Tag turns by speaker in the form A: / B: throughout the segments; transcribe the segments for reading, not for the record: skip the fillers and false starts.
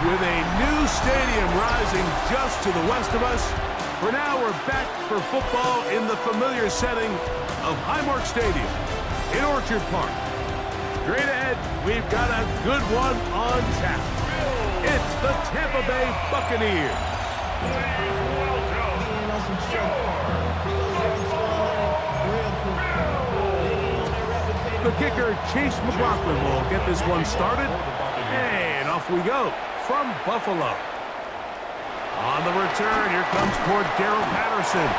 A: With a new stadium rising just to the west of us, for now we're back for football in the familiar setting of Highmark Stadium in Orchard Park. Straight ahead, we've got a good one on tap. It's the Tampa Bay Buccaneers.
B: Please welcome
A: The kicker, Chase McLaughlin, will get this one started. And off we go from Buffalo. On the return, here comes Cordero Patterson.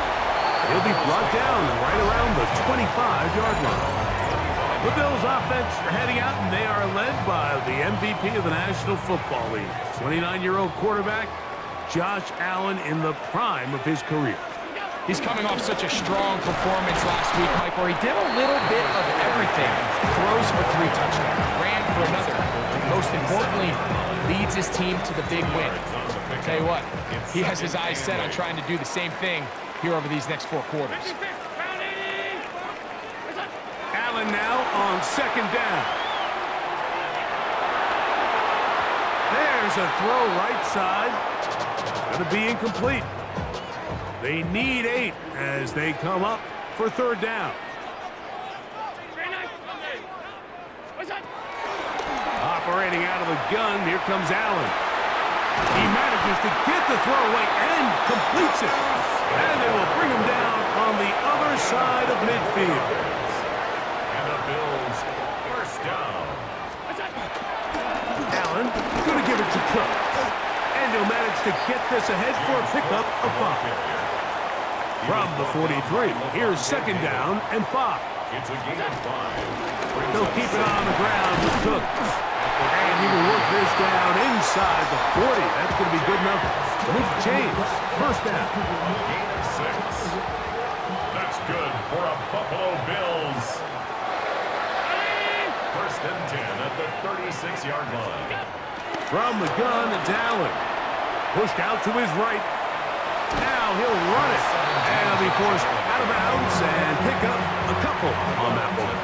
A: He'll be brought down right around the 25-yard line. The Bills offense are heading out, and they are led by the MVP of the National Football League, 29-year-old quarterback, Josh Allen, in the prime of his career.
C: He's coming off such a strong performance last week, Mike, where he did a little bit of everything. Throws for 3 touchdowns, ran for another. Most importantly, leads his team to the big win. I'll tell you what, he has his eyes set on trying to do the same thing here over these next 4 quarters.
A: Allen now on second down. There's a throw right side. It's going to be incomplete. They need 8 as they come up for third down. Operating out of the gun, here comes Allen. He manages to get the throw away and completes it. And they will bring him down on the other side of midfield.
B: And the Bills first down.
A: Allen going to give it to Cook. And he'll manage to get this ahead for a pickup of 5. From the 43, here's second down and 5.
B: It's a gain of 5.
A: They'll keep it on the ground with Cook. And he will work this down inside the 40. That's going to be good enough to move the chains. First down.
B: Gain of 6. That's good for a Buffalo Bills. First and 10 at the 36-yard line.
A: From the gun, it's Allen. Pushed out to his right. Now he'll run it. And he'll be forced out of bounds and pick up a couple on that one.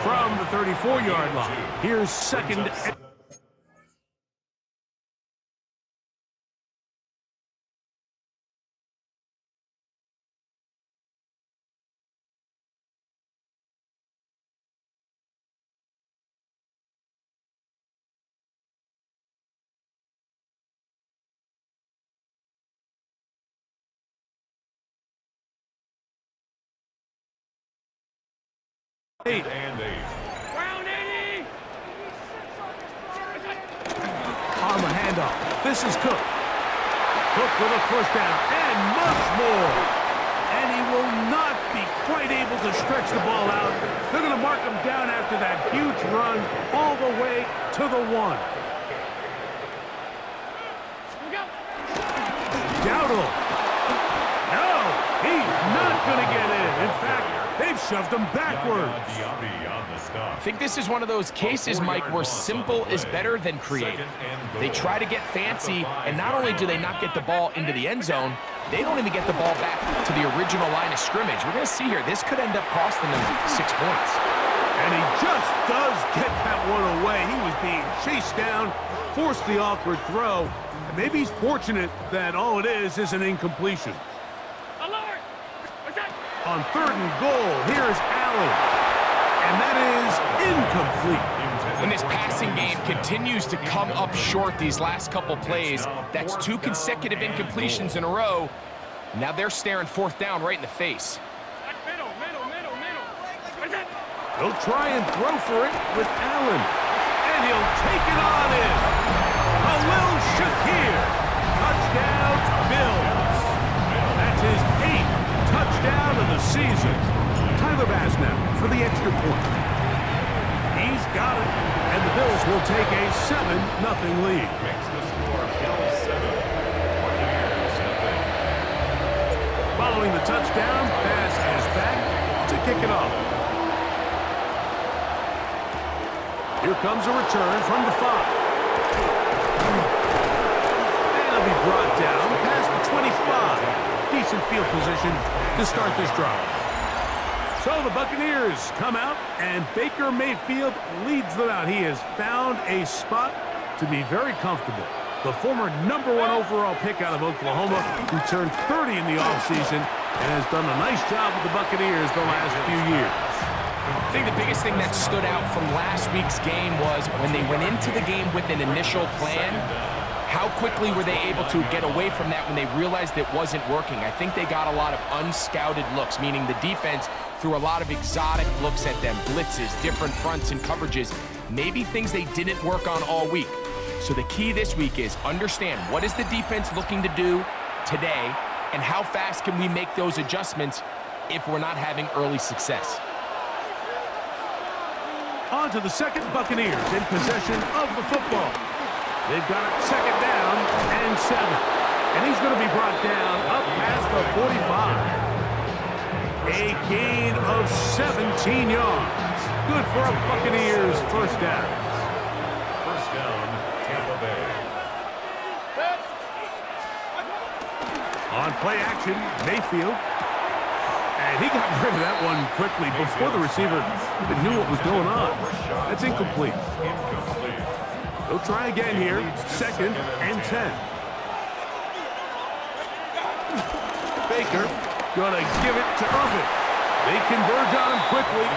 A: From the 34-yard line, here's second.
B: And 8.
A: handoff. This is Cook. Cook with a first down and much more. And he will not be quite able to stretch the ball out. They're going to mark him down after that huge run all the way to the 1. Dowdle. No, he's not going to get in. In fact, they've shoved him backwards.
C: I think this is one of those cases, Mike, where simple is better than creative. They try to get fancy, and not only do they not get the ball into the end zone, they don't even get the ball back to the original line of scrimmage. We're going to see here, this could end up costing them 6 points.
A: And he just does get that one away. He was being chased down, forced the awkward throw, and maybe he's fortunate that all it is an incompletion. On 3rd and goal, here's Allen. And that is incomplete.
C: When this passing game continues to come up short these last couple plays, that's 2 consecutive incompletions in a row. Now they're staring 4th down right in the face.
A: He'll try and throw for it with Allen. And he'll take it on in. Khalil Shakir. Touchdown, Bills. That's his 8th touchdown of the season. Tyler Bass now for the extra point. He's got it, and the Bills will take a 7-0 lead.
B: Makes the score Bills 7, Buccaneers nothing.
A: Following the touchdown, Bass is back to kick it off. Here comes a return from the 5. And he'll be brought down past the 25. Decent field position to start this drive. So the Buccaneers come out, and Baker Mayfield leads them out. He has found a spot to be very comfortable. The former #1 overall pick out of Oklahoma, who turned 30 in the offseason and has done a nice job with the Buccaneers the last few years.
C: I think the biggest thing that stood out from last week's game was when they went into the game with an initial plan, how quickly were they able to get away from that when they realized it wasn't working? I think they got a lot of unscouted looks, meaning the defense threw a lot of exotic looks at them, blitzes, different fronts and coverages, maybe things they didn't work on all week. So the key this week is understand what is the defense looking to do today, and how fast can we make those adjustments if we're not having early success.
A: On to the second, Buccaneers in possession of the football. They've got it 2nd down and 7. And he's going to be brought down up past the 45. A gain of 17 yards. Good for a Buccaneers first down.
B: First down, Tampa Bay.
A: On play action, Mayfield. And he got rid of that one quickly before the receiver even knew what was going on. That's incomplete. He'll try again here, 2nd and 10. Baker gonna give it to Irvin. They converge on him quickly.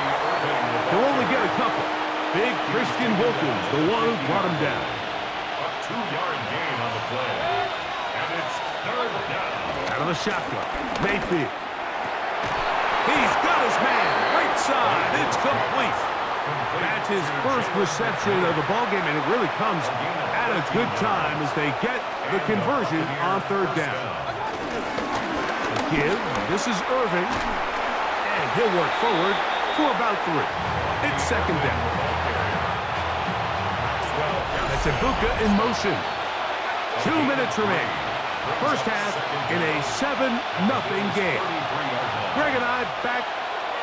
A: He'll only get a couple. Big Christian Wilkins, the one who brought him down.
B: A 2-yard gain on the play. And it's 3rd down.
A: Out of the shotgun, Mayfield. He's got his man, right side. It's complete. That's his first reception of the ballgame, and it really comes at a good time as they get the conversion on 3rd down. The give, this is Irving, and he'll work forward for about 3. It's 2nd down. That's Ibuka in motion. 2 minutes remaining. First half in a 7-0 game. Greg and I back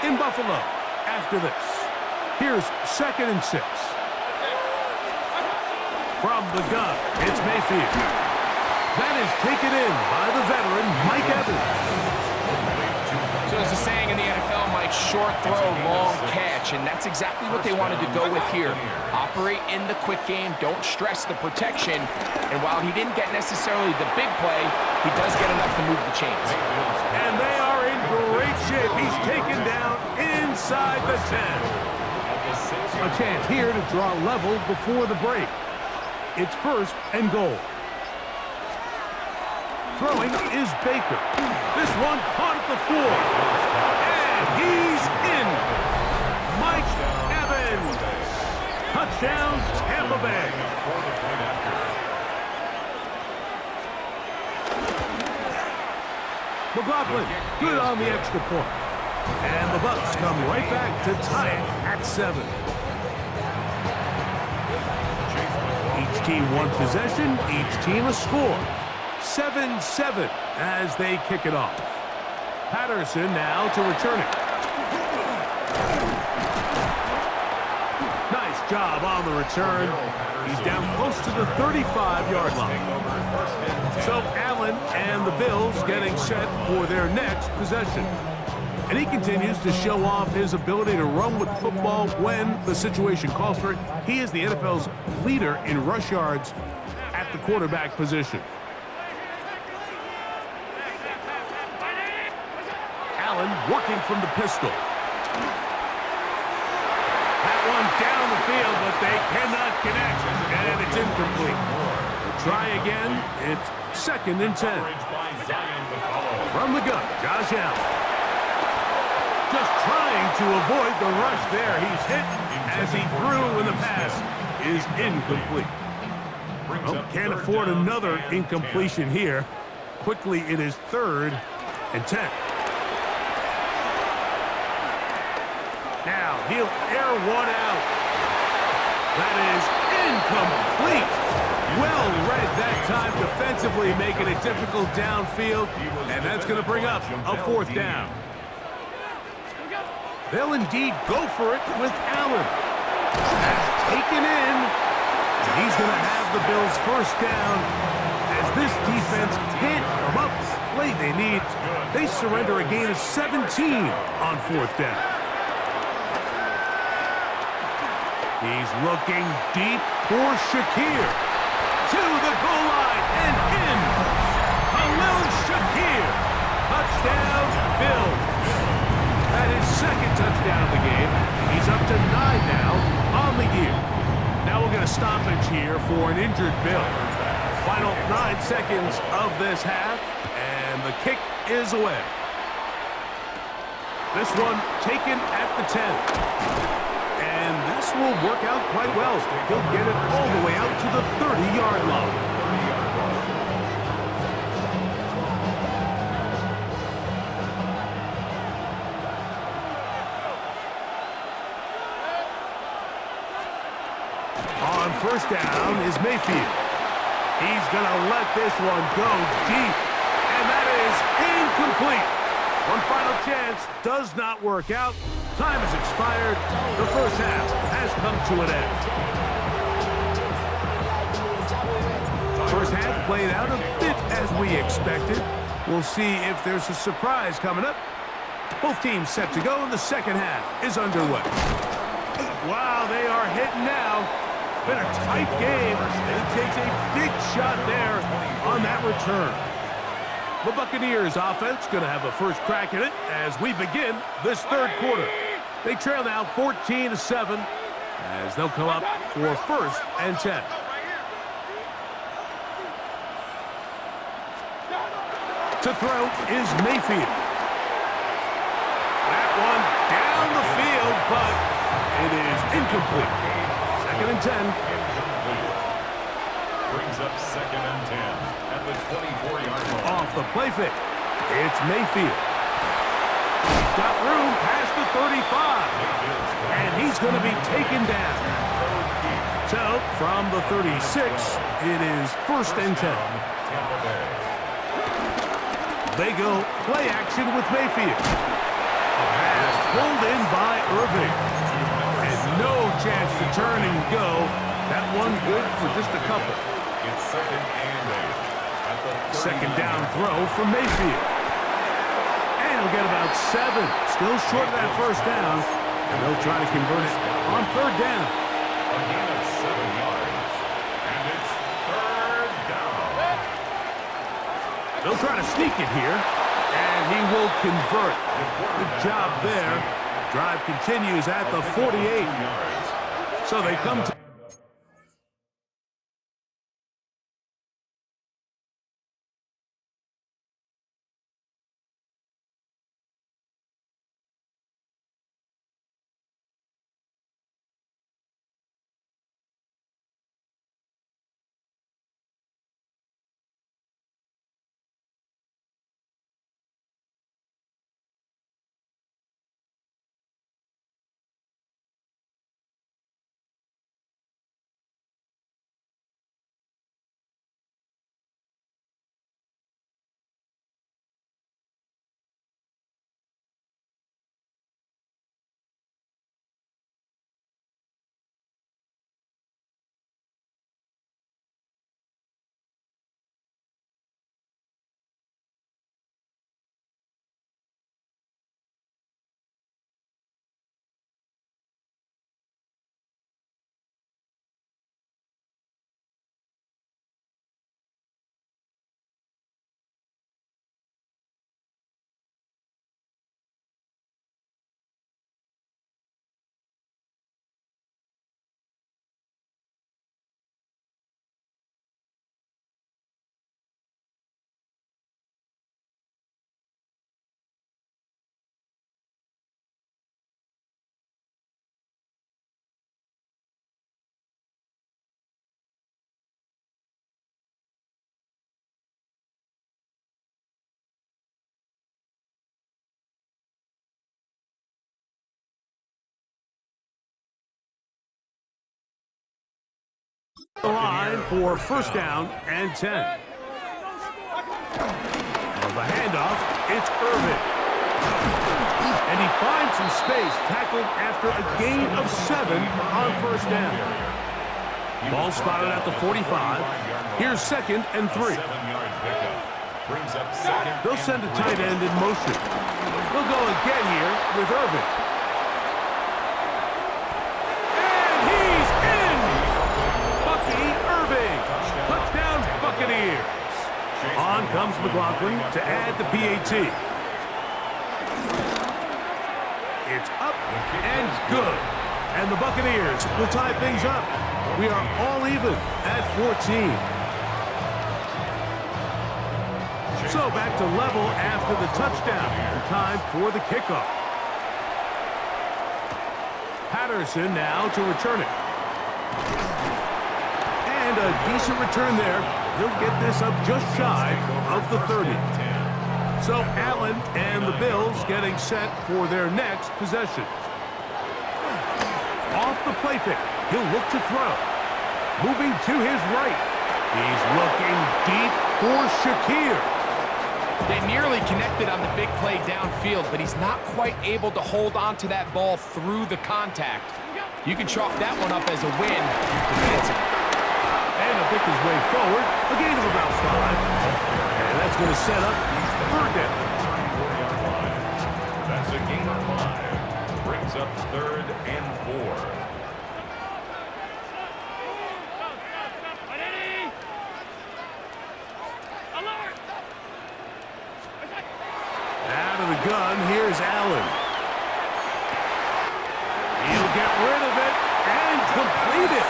A: in Buffalo after this. Here's 2nd and 6. From the gun, it's Mayfield. That is taken in by the veteran, Mike Evans.
C: So there's a saying in the NFL, Mike, short throw, long catch, and that's exactly what they wanted to go with here. Operate in the quick game, don't stress the protection, and while he didn't get necessarily the big play, he does get enough to move the chains.
A: And they are in great shape. He's taken down inside the 10. A chance here to draw level before the break. It's 1st and goal. Throwing is Baker. This one caught at the 4. And he's in. Mike Evans. Touchdown, Tampa Bay. McLaughlin, good on the extra point. And the Bucks come right back to tie it at 7. Each team one possession, each team a score. 7-7 as they kick it off. Patterson now to return it. Nice job on the return. He's down close to the 35-yard line. So Allen and the Bills getting set for their next possession. And he continues to show off his ability to run with the football when the situation calls for it. He is the NFL's leader in rush yards at the quarterback position. Allen working from the pistol. That one down the field, but they cannot connect, and it's incomplete. Try again. It's 2nd and 10. From the gun, Josh Allen. Just trying to avoid the rush there. He's hit as he threw, and the pass is incomplete. Well, can't afford another incompletion here. Quickly, it is 3rd and 10. Now, he'll air one out. That is incomplete. Well read that time defensively, making it difficult downfield, and that's going to bring up a 4th down. They'll indeed go for it with Allen. That's taken in. And he's going to have the Bills' 1st down. As this defense can't come up with the play they need, they surrender a gain of 17 on 4th down. He's looking deep for Shakir. To the goal line and in. Khalil Shakir. Touchdown, Bills. That is 2nd touchdown of the game. He's up to 9 now on the year. Now we'll get a stoppage here for an injured Bill. Final 9 seconds of this half, and the kick is away. This one taken at the 10. And this will work out quite well. He'll get it all the way out to the 30-yard line. On 1st down is Mayfield. He's going to let this one go deep. And that is incomplete. One final chance does not work out. Time has expired. The 1st half has come to an end. 1st half played out a bit as we expected. We'll see if there's a surprise coming up. Both teams set to go, and the 2nd half is underway. Wow, they are hitting now. Been a tight game, and he takes a big shot there on that return. The Buccaneers offense going to have a first crack at it as we begin this 3rd quarter. They trail now 14-7 as they'll come up for 1st and 10. To throw is Mayfield. That one down the field, but it is incomplete. 2nd and 10.
B: Brings up 2nd and 10 at the 24-yard line.
A: Off the play fake, it's Mayfield. He's got room past the 35, and he's going to be taken down. So, from the 36, it is 1st and 10. They go play action with Mayfield. A pass pulled in by Irving. And no chance to turn and go. That one good for just a couple.
B: It's 2nd and 8 at the
A: 2nd down throw from Mayfield. And he'll get about 7. Still short of that 1st down. And they'll try to convert it on 3rd down.
B: A gain of 7 yards. And it's 3rd down.
A: They'll try to sneak it here. And he will convert. Good job there. Drive continues at the 48. So they come to The line for first down and 10. On the handoff, it's Irvin. And he finds some space, tackled after a gain of 7 on first down. Ball spotted at the 45. Here's 2nd and 3. They'll send a tight end in motion. They'll go again here with Irvin. And he's in! Bucky Irving. Touchdown Buccaneers. On comes McLaughlin to add the PAT. It's up and good. And the Buccaneers will tie things up. We are all even at 14. So back to level after the touchdown. Time for the kickoff. Patterson now to return it. And a decent return there. He'll get this up just shy of the 30. So Allen and the Bills getting set for their next possession. Off the play fake. He'll look to throw. Moving to his right. He's looking deep for Shakir.
C: They nearly connected on the big play downfield, but he's not quite able to hold on to that ball through the contact. You can chalk that one up as a win defensively.
A: And he'll pick his way forward. A gain of about 5. And that's going to set up third down.
B: That's a gain of 5. Brings up 3rd and 4.
A: Out of the gun, here's Allen. He'll get rid of it and complete it.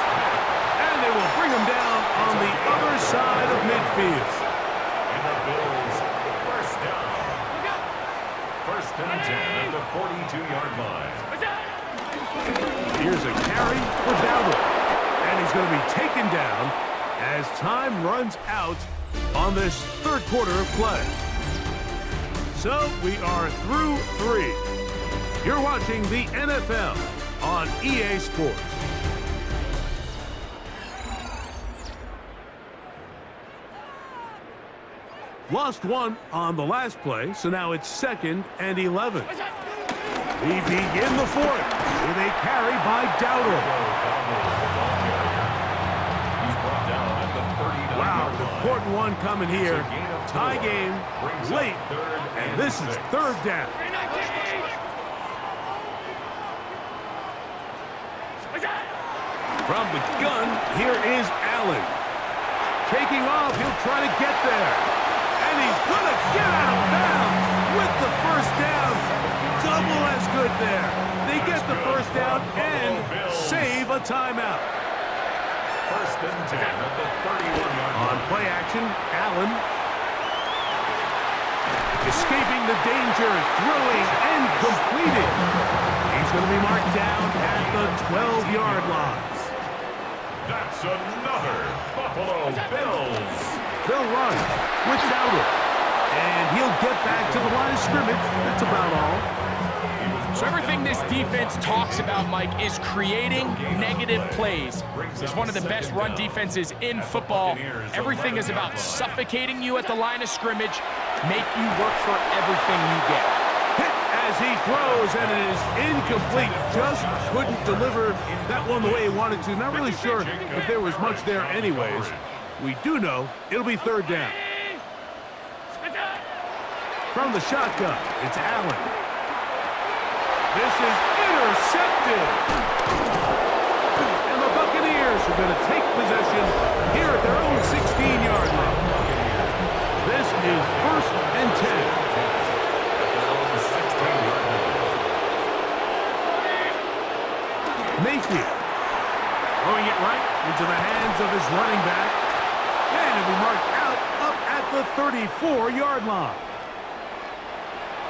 A: And they will bring him down on the other side of midfield.
B: And the Bills, first down. 1st and 10 at the 42-yard line.
A: Here's a carry for Dowdle. And he's going to be taken down as time runs out on this third quarter of play. So we are through 3. You're watching the NFL on EA Sports. Lost 1 on the last play, so now it's 2nd and 11. We begin the 4th with a carry by Dowdle. Wow, important one coming here. Tie game, late, and this is 3rd down. From the gun, here is Allen. Taking off, he'll try to get there. And he's going to get out of bounds with the first down. Double as good there. They get the first down and save a timeout.
B: 1st and 10 at the 31-yard line.
A: On play action, Allen escaping the danger, throwing and completing. He's going to be marked down at the 12-yard line.
B: That's another Buffalo Bills.
A: They'll run with Dowdle. And he'll get back to the line of scrimmage. That's about all.
C: So everything this defense talks about, Mike, is creating negative plays. It's one of the best run defenses in football. Everything is about suffocating you at the line of scrimmage, make you work for everything you get.
A: Hit as he throws, and it is incomplete. Just couldn't deliver that one the way he wanted to. Not really sure if there was much there anyways. We do know it'll be 3rd down. From the shotgun, it's Allen. This is intercepted. And the Buccaneers are going to take possession here at their own 16-yard line. This is 1st and 10. Mayfield throwing it right into the hands of his running back. And it'll be marked out up at the 34-yard line.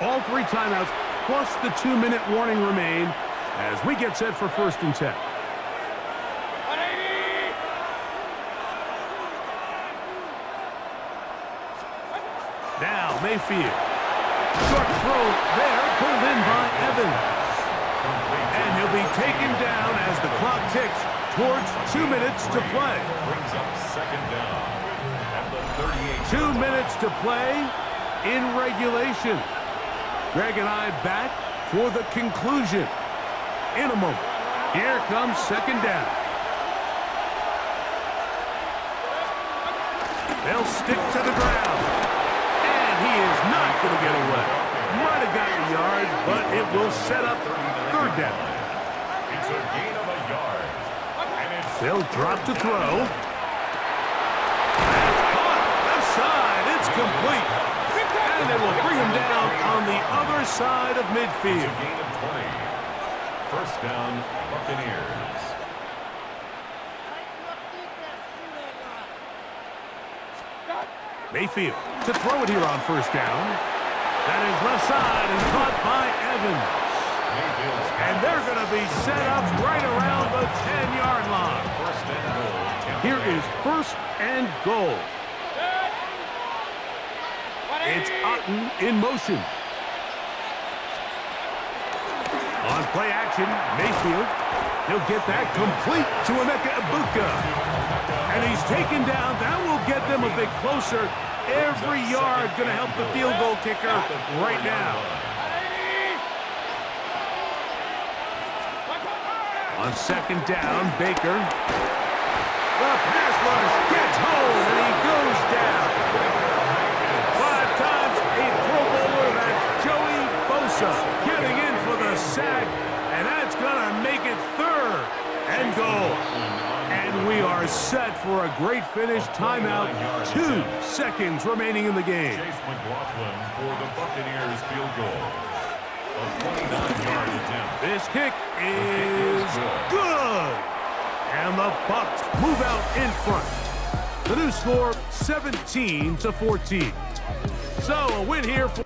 A: All 3 timeouts plus the 2-minute warning remain as we get set for 1st and 10. Now Mayfield. Short throw there, pulled in by Evans. And he'll be taken down as the clock ticks towards 2 minutes to play.
B: Brings up second down at the 38.
A: 2 minutes to play in regulation. Greg and I back for the conclusion in a moment. Here comes second down. They'll stick to the ground. And he is not going to get away. Might have gotten a yard, but it will set up third down.
B: It's a gain of a yard. And it's
A: They'll drop to throw. That's caught. Left side. It's complete. And they will bring him down on the other side of
B: a
A: midfield.
B: gain of 20. First down, Buccaneers.
A: Mayfield to throw it here on first down. That is left side and caught by Evans.
B: Mayfield's
A: And they're going to be set up right around the 10-yard line.
B: first and goal. Tampa
A: Here
B: Bay.
A: is first and goal. It's Otten in motion. On play action, Mayfield. He'll get that complete to Emeka Ibuka. And he's taken down. That will get them a bit closer. Every yard going to help the field goal kicker right now. On second down, Baker. The pass rush gets home, and he goes down. 5 times a Pro Bowler, that's Joey Bosa getting in for the sack, and that's going to make it third and goal. And we are set for a great finish. Timeout, 2 seconds remaining in the game.
B: Chase McLaughlin for the Buccaneers field goal. A 29-yard attempt.
A: This kick is good. And the Bucs move out in front. The new score, 17-14. So a win here for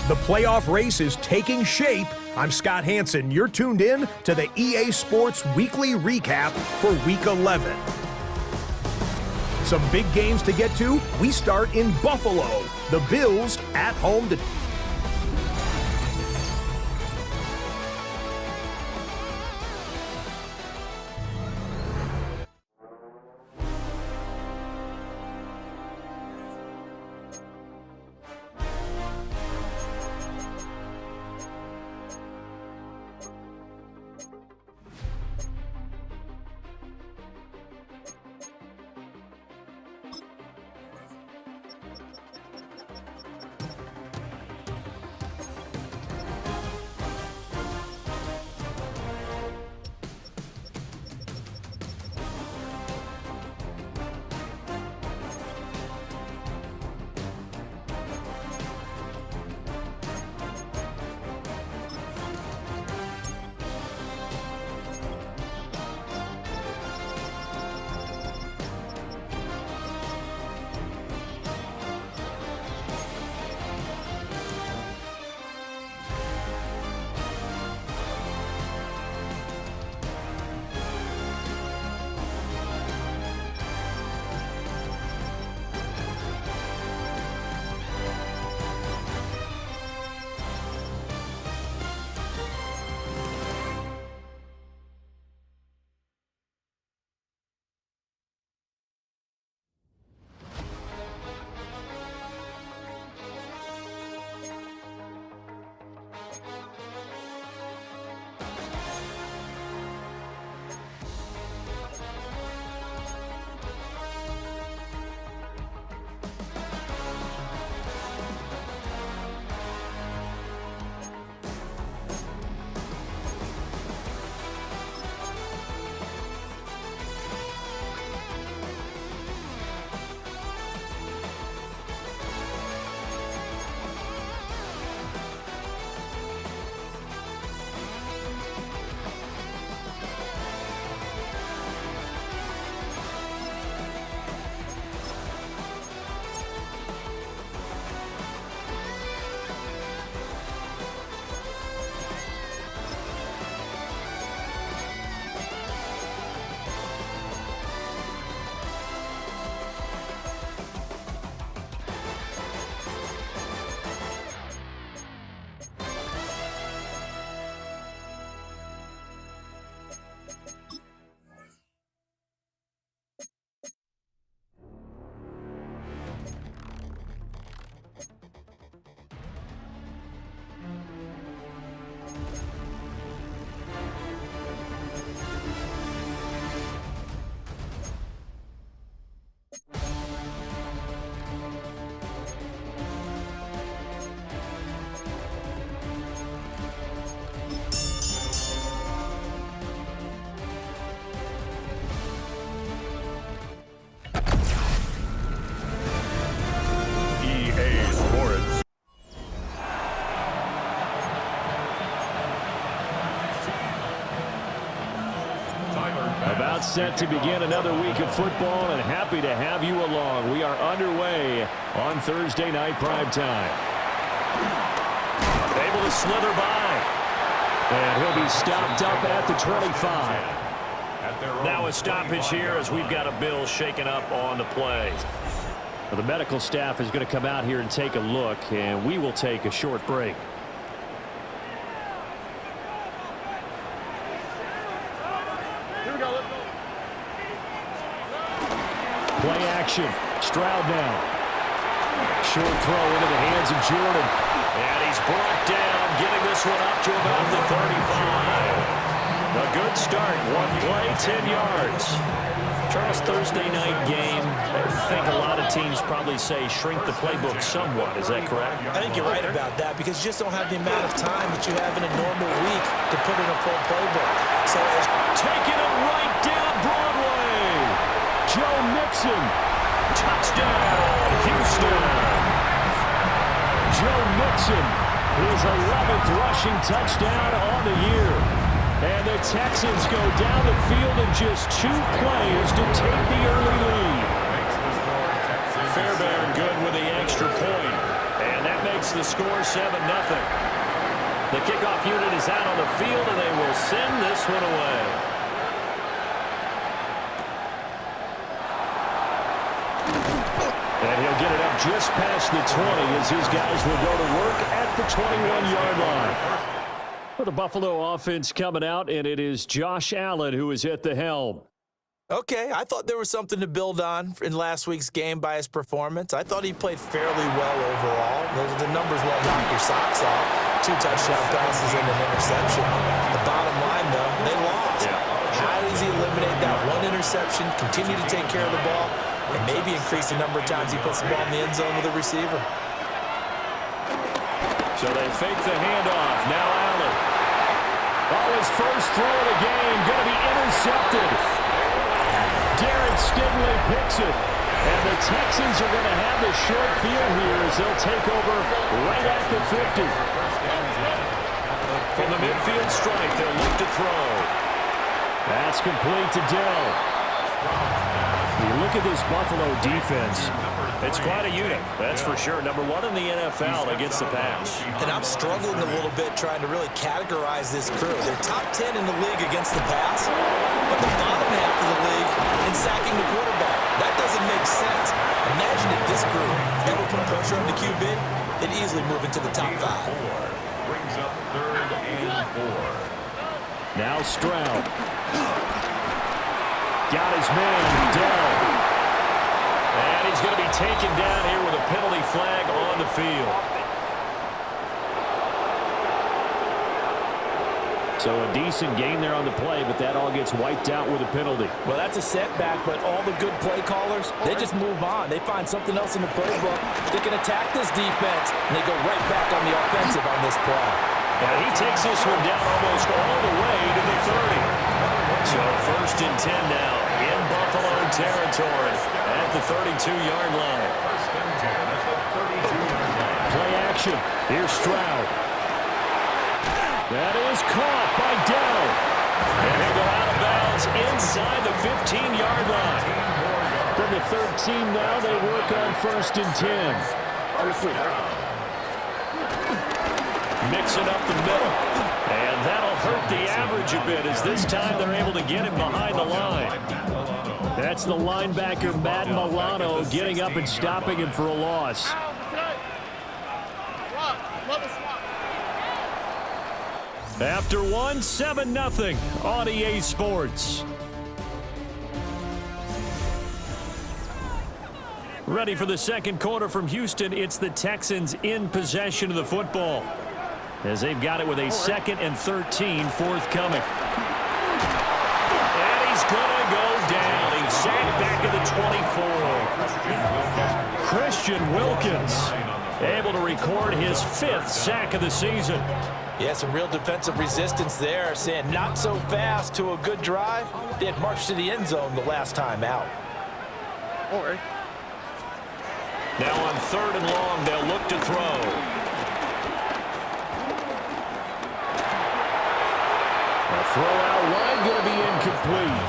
D: The playoff race is taking shape. I'm Scott Hansen. You're tuned in to the EA Sports Weekly Recap for Week 11. Some big games to get to. We start in Buffalo. The Bills at home to...
E: About set to begin another week of football, and happy to have you along. We are underway on Thursday night prime time. Able to slither by. And he'll be stopped up at the 25. Now a stoppage here as we've got a Bill shaken up on the play. Well, the medical staff is going to come out here and take a look, and we will take a short break. Play action. Stroud now. Short throw into the hands of Jordan. And he's brought down, getting this one up to about the 35. A good start. One play, 10 yards. Charles, Thursday night game. I think a lot of teams probably say shrink the playbook somewhat. Is that correct?
F: I think you're right about that because you just don't have the amount of time that you have in a normal week to put in a full playbook. So
E: taking it right down Broadway. Joe Mixon. Touchdown, Houston. Joe Mixon, his 11th rushing touchdown on the year. And the Texans go down the field in just 2 plays to take the early lead. Fairbairn good with the extra point. And that that makes the score 7-0. The kickoff unit is out on the field, and they will send this one away. And he'll get it up just past the 20 as his guys will go to work at the 21-yard line. For the Buffalo offense coming out, and it is Josh Allen who is at the helm.
F: Okay, I thought there was something to build on in last week's game by his performance. I thought he played fairly well overall. The numbers won't knock your socks off. 2 touchdown passes and an interception. The bottom line, though, they lost. How does he eliminate that one interception, continue to take care of the ball, and maybe increase the number of times he puts the ball in the end zone with a receiver?
E: So they fake the handoff. Now Allen. Oh, his first throw of the game going to be intercepted. Darren Stingley picks it. And the Texans are going to have the short field here as they'll take over right at the 50. From the midfield strike, they'll look to throw. That's complete to Dell. You look at this Buffalo defense. It's quite a unit, that's for sure. Number 1 in the NFL against the pass.
F: And I'm struggling a little bit trying to really categorize this crew. They're top 10 in the league against the pass, but the bottom half of the league in sacking the quarterback. That doesn't make sense. Imagine if this group ever put pressure on the QB, they'd easily move into the top 5.
B: Brings up 3rd and 4.
E: Now Stroud. Got his man, Dell. And he's going to be taken down here with a penalty flag on the field. So a decent gain there on the play, but that all gets wiped out with a penalty.
F: Well, that's a setback, but all the good play callers, they just move on. They find something else in the playbook. They can attack this defense, and they go right back on the offensive on this play.
E: And he takes this one down almost all the way to the 30. So 1st and 10 now in Buffalo territory at the 32-yard line.
B: 1st and 10 at the 32-yard line.
E: Play action. Here's Stroud. That is caught by Dell. And he'll go out of bounds inside the 15-yard line. From the 13 now, they work on 1st and 10. Mixing up the middle. And that'll hurt the average a bit as this time they're able to get him behind the line. That's the linebacker, Matt Milano, getting up and stopping him for a loss. After one, 7-0 on EA Sports. Ready for the second quarter from Houston. It's the Texans in possession of the football, as they've got it with a 2nd and 13 forthcoming. And he's going to go down. He's sacked back at the 24. Christian Wilkins able to record his 5th sack of the season.
F: Yeah, some real defensive resistance there, saying not so fast to a good drive. They had marched to the end zone the last time out.
E: Now on 3rd and long, they'll look to throw. A throw out wide going to be incomplete.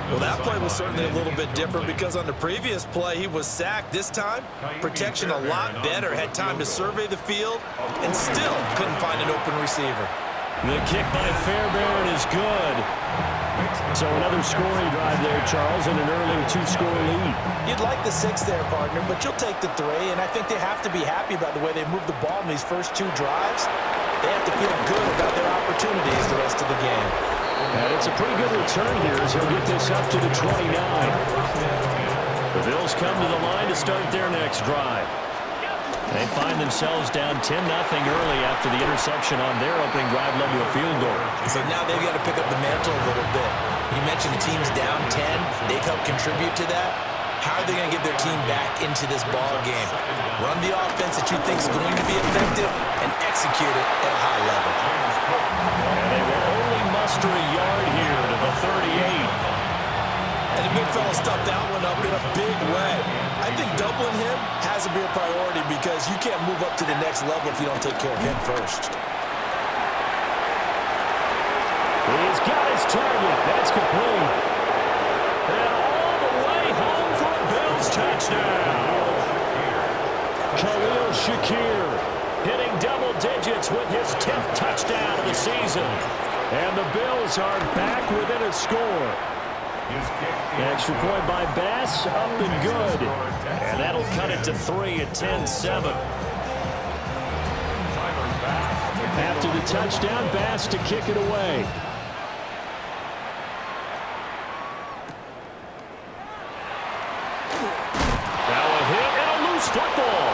F: Well, that play was certainly a little bit different because on the previous play, he was sacked. This time, protection a lot better. Had time to survey the field and still couldn't find an open receiver.
E: The kick by Fairbairn is good. So another scoring drive there, Charles, and an early 2-score lead.
F: You'd like the 6 there, partner, but you'll take the 3, and I think they have to be happy about the way they moved the ball in these first 2 drives. They have to feel good about their opportunities the rest of the game.
E: And it's a pretty good return here as he'll get this up to the 29. The Bills come to the line to start their next drive. They find themselves down 10-0 early after the interception on their opening drive led to a field goal.
F: So now they've got to pick up the mantle a little bit. You mentioned the team's down 10. They've helped contribute to that. How are they going to get their team back into this ball game? Run the offense that you think is going to be effective and execute it at a high level.
E: And they will only muster a yard here to the 38.
F: And the big fella stuffed that one up in a big way. I think doubling him has to be a priority because you can't move up to the next level if you don't take care of him first.
E: He's got his target. That's complete. And all the way home for a Bills touchdown. Khalil Khalil Shakir, hitting double digits with his 10th touchdown of the season. And the Bills are back within a score. Extra point by Bass, up and good. And that'll cut it to 3 at 10-7. After the touchdown, Bass to kick it away. Football.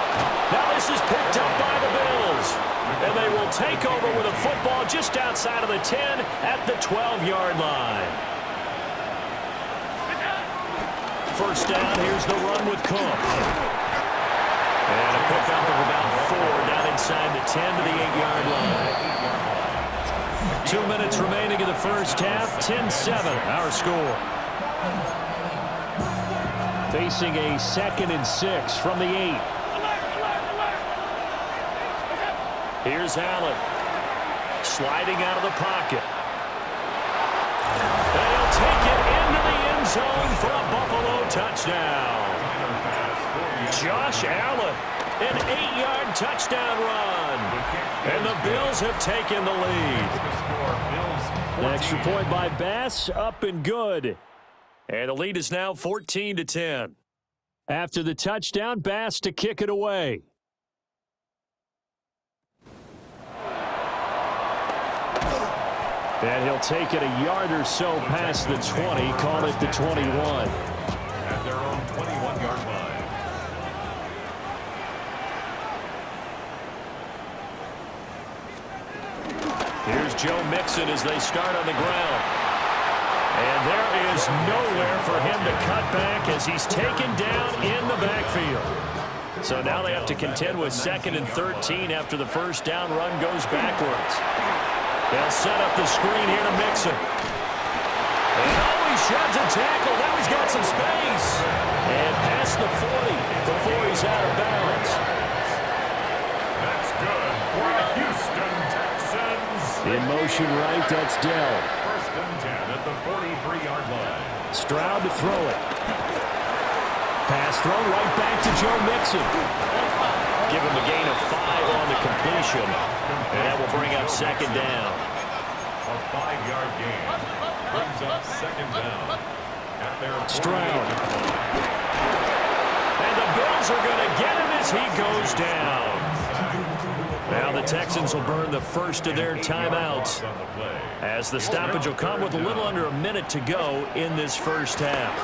E: Now this is picked up by the Bills. And they will take over with a football just outside of the 10 at the 12-yard line. First down, here's the run with Cook. And a pickup of about 4 down inside the 10 to the 8-yard line. 2 minutes remaining in the first half, 10-7, our score. Facing a 2nd and 6 from the 8. Here's Allen. Sliding out of the pocket. And he'll take it into the end zone for a Buffalo touchdown. Josh Allen, an 8-yard touchdown run. And the Bills have taken the lead. An extra point by Bass, up and good. And the lead is now 14-10. After the touchdown, Bass to kick it away. And he'll take it a yard or so past the 20, call it the 21.
B: At their own 21-yard line.
E: Here's Joe Mixon as they start on the ground. And there is nowhere for him to cut back as he's taken down in the backfield. So now they have to contend with 2nd and 13 after the first down run goes backwards. They'll set up the screen here to Mixon. And he sheds a tackle. Now he's got some space. And past the 40 before he's out of bounds.
B: That's good for the Houston Texans.
E: In motion right, that's Dell.
B: First and 10 at the 43-yard line.
E: Stroud to throw it. Pass throw right back to Joe Mixon. Give him a gain of 5 on the completion. And that will bring up 2nd down.
B: A 5-yard gain brings up 2nd down. At their
E: Stroud. And the Bills are going to get him as he goes down. Now the Texans will burn the first of their timeouts as the stoppage will come with a little under a minute to go in this first half.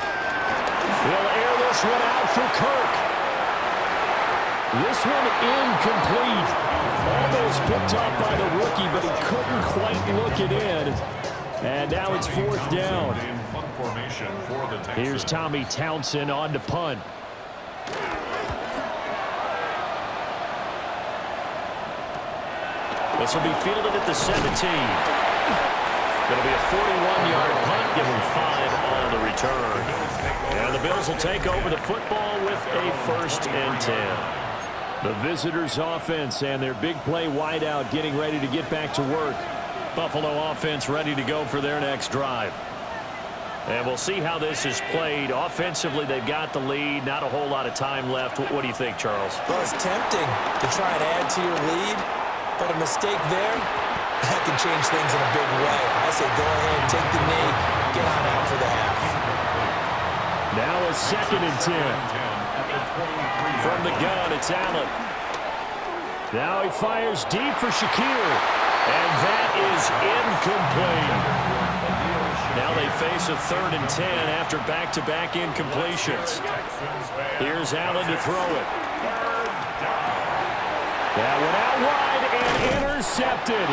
E: They'll air this one out for Kirk. This one incomplete. Almost picked up by the rookie, but he couldn't quite look it in. And now it's 4th down. Here's Tommy Townsend on to punt. This will be fielded at the 17. Going to be a 41-yard punt, give him 5 on the return. And the Bills will take over the football with a 1st and 10. The visitors' offense and their big play wideout getting ready to get back to work. Buffalo offense ready to go for their next drive. And we'll see how this is played. Offensively, they've got the lead. Not a whole lot of time left. What do you think, Charles?
F: Well, it's tempting to try and add to your lead, but a mistake there, that can change things in a big way. I say go ahead, take the knee, get on out for the half.
E: Now a 2nd and 10. From the gun, it's Allen. Now he fires deep for Shakir. And that is incomplete. Now they face a 3rd and 10 after back-to-back incompletions. Here's Allen to throw it. That one out wide and intercepted.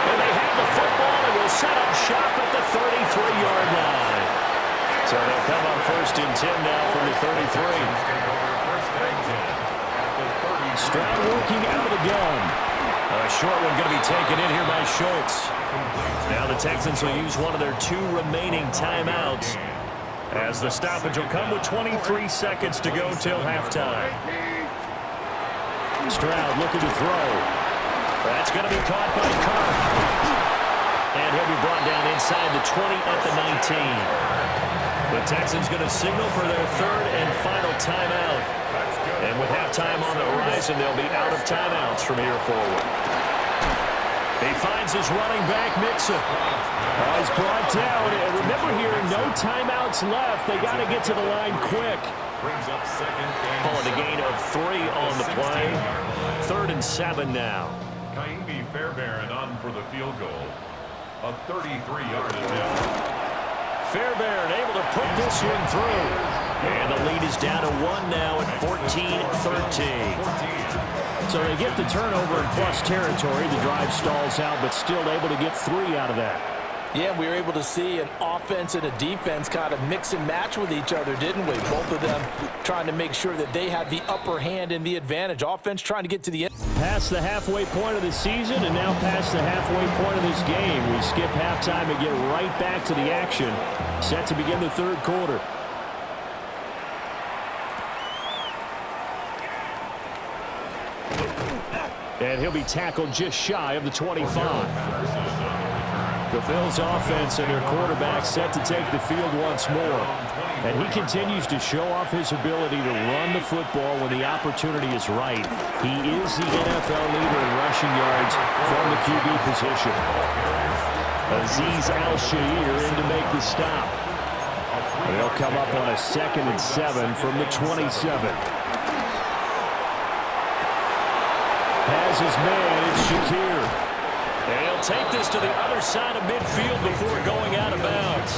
E: And they have the football and will set up shop at the 33-yard line. So they'll come on 1st and 10 now from the 33. Stroud working out of the gun. A short one going to be taken in here by Schultz. Now the Texans will use one of their 2 remaining timeouts as the stoppage will come with 23 seconds to go till halftime. Stroud looking to throw. That's going to be caught by Kirk. And he'll be brought down inside the 20 at the 19. The Texans going to signal for their 3rd and final timeout. And with halftime on the horizon, they'll be out of timeouts from here forward. He finds his running back, Mixon. He's brought down. And remember here, no timeouts left. They got to get to the line quick.
B: Brings up second and
E: Calling a gain of 3 on the play. 3rd and 7 now.
B: Kaibi Fairbairn on for the field goal. A 33-yard attempt.
E: Fairbairn able to put this one through. And the lead is down to 1 now at 14-13. So they get the turnover in plus territory. The drive stalls out, but still able to get 3 out of that.
F: Yeah, we were able to see an offense and a defense kind of mix and match with each other, didn't we? Both of them trying to make sure that they had the upper hand and the advantage. Offense trying to get to the end.
E: Past the halfway point of the season and now past the halfway point of this game. We skip halftime and get right back to the action. Set to begin the 3rd quarter. And he'll be tackled just shy of the 25. The Bills offense and their quarterback set to take the field once more. And he continues to show off his ability to run the football when the opportunity is right. He is the NFL leader in rushing yards from the QB position. Azeez Al-Shaair in to make the stop. They'll come up on a 2nd and 7 from the 27. Has his man, it's Shakir. And he'll take this to the other side of midfield before going out of bounds.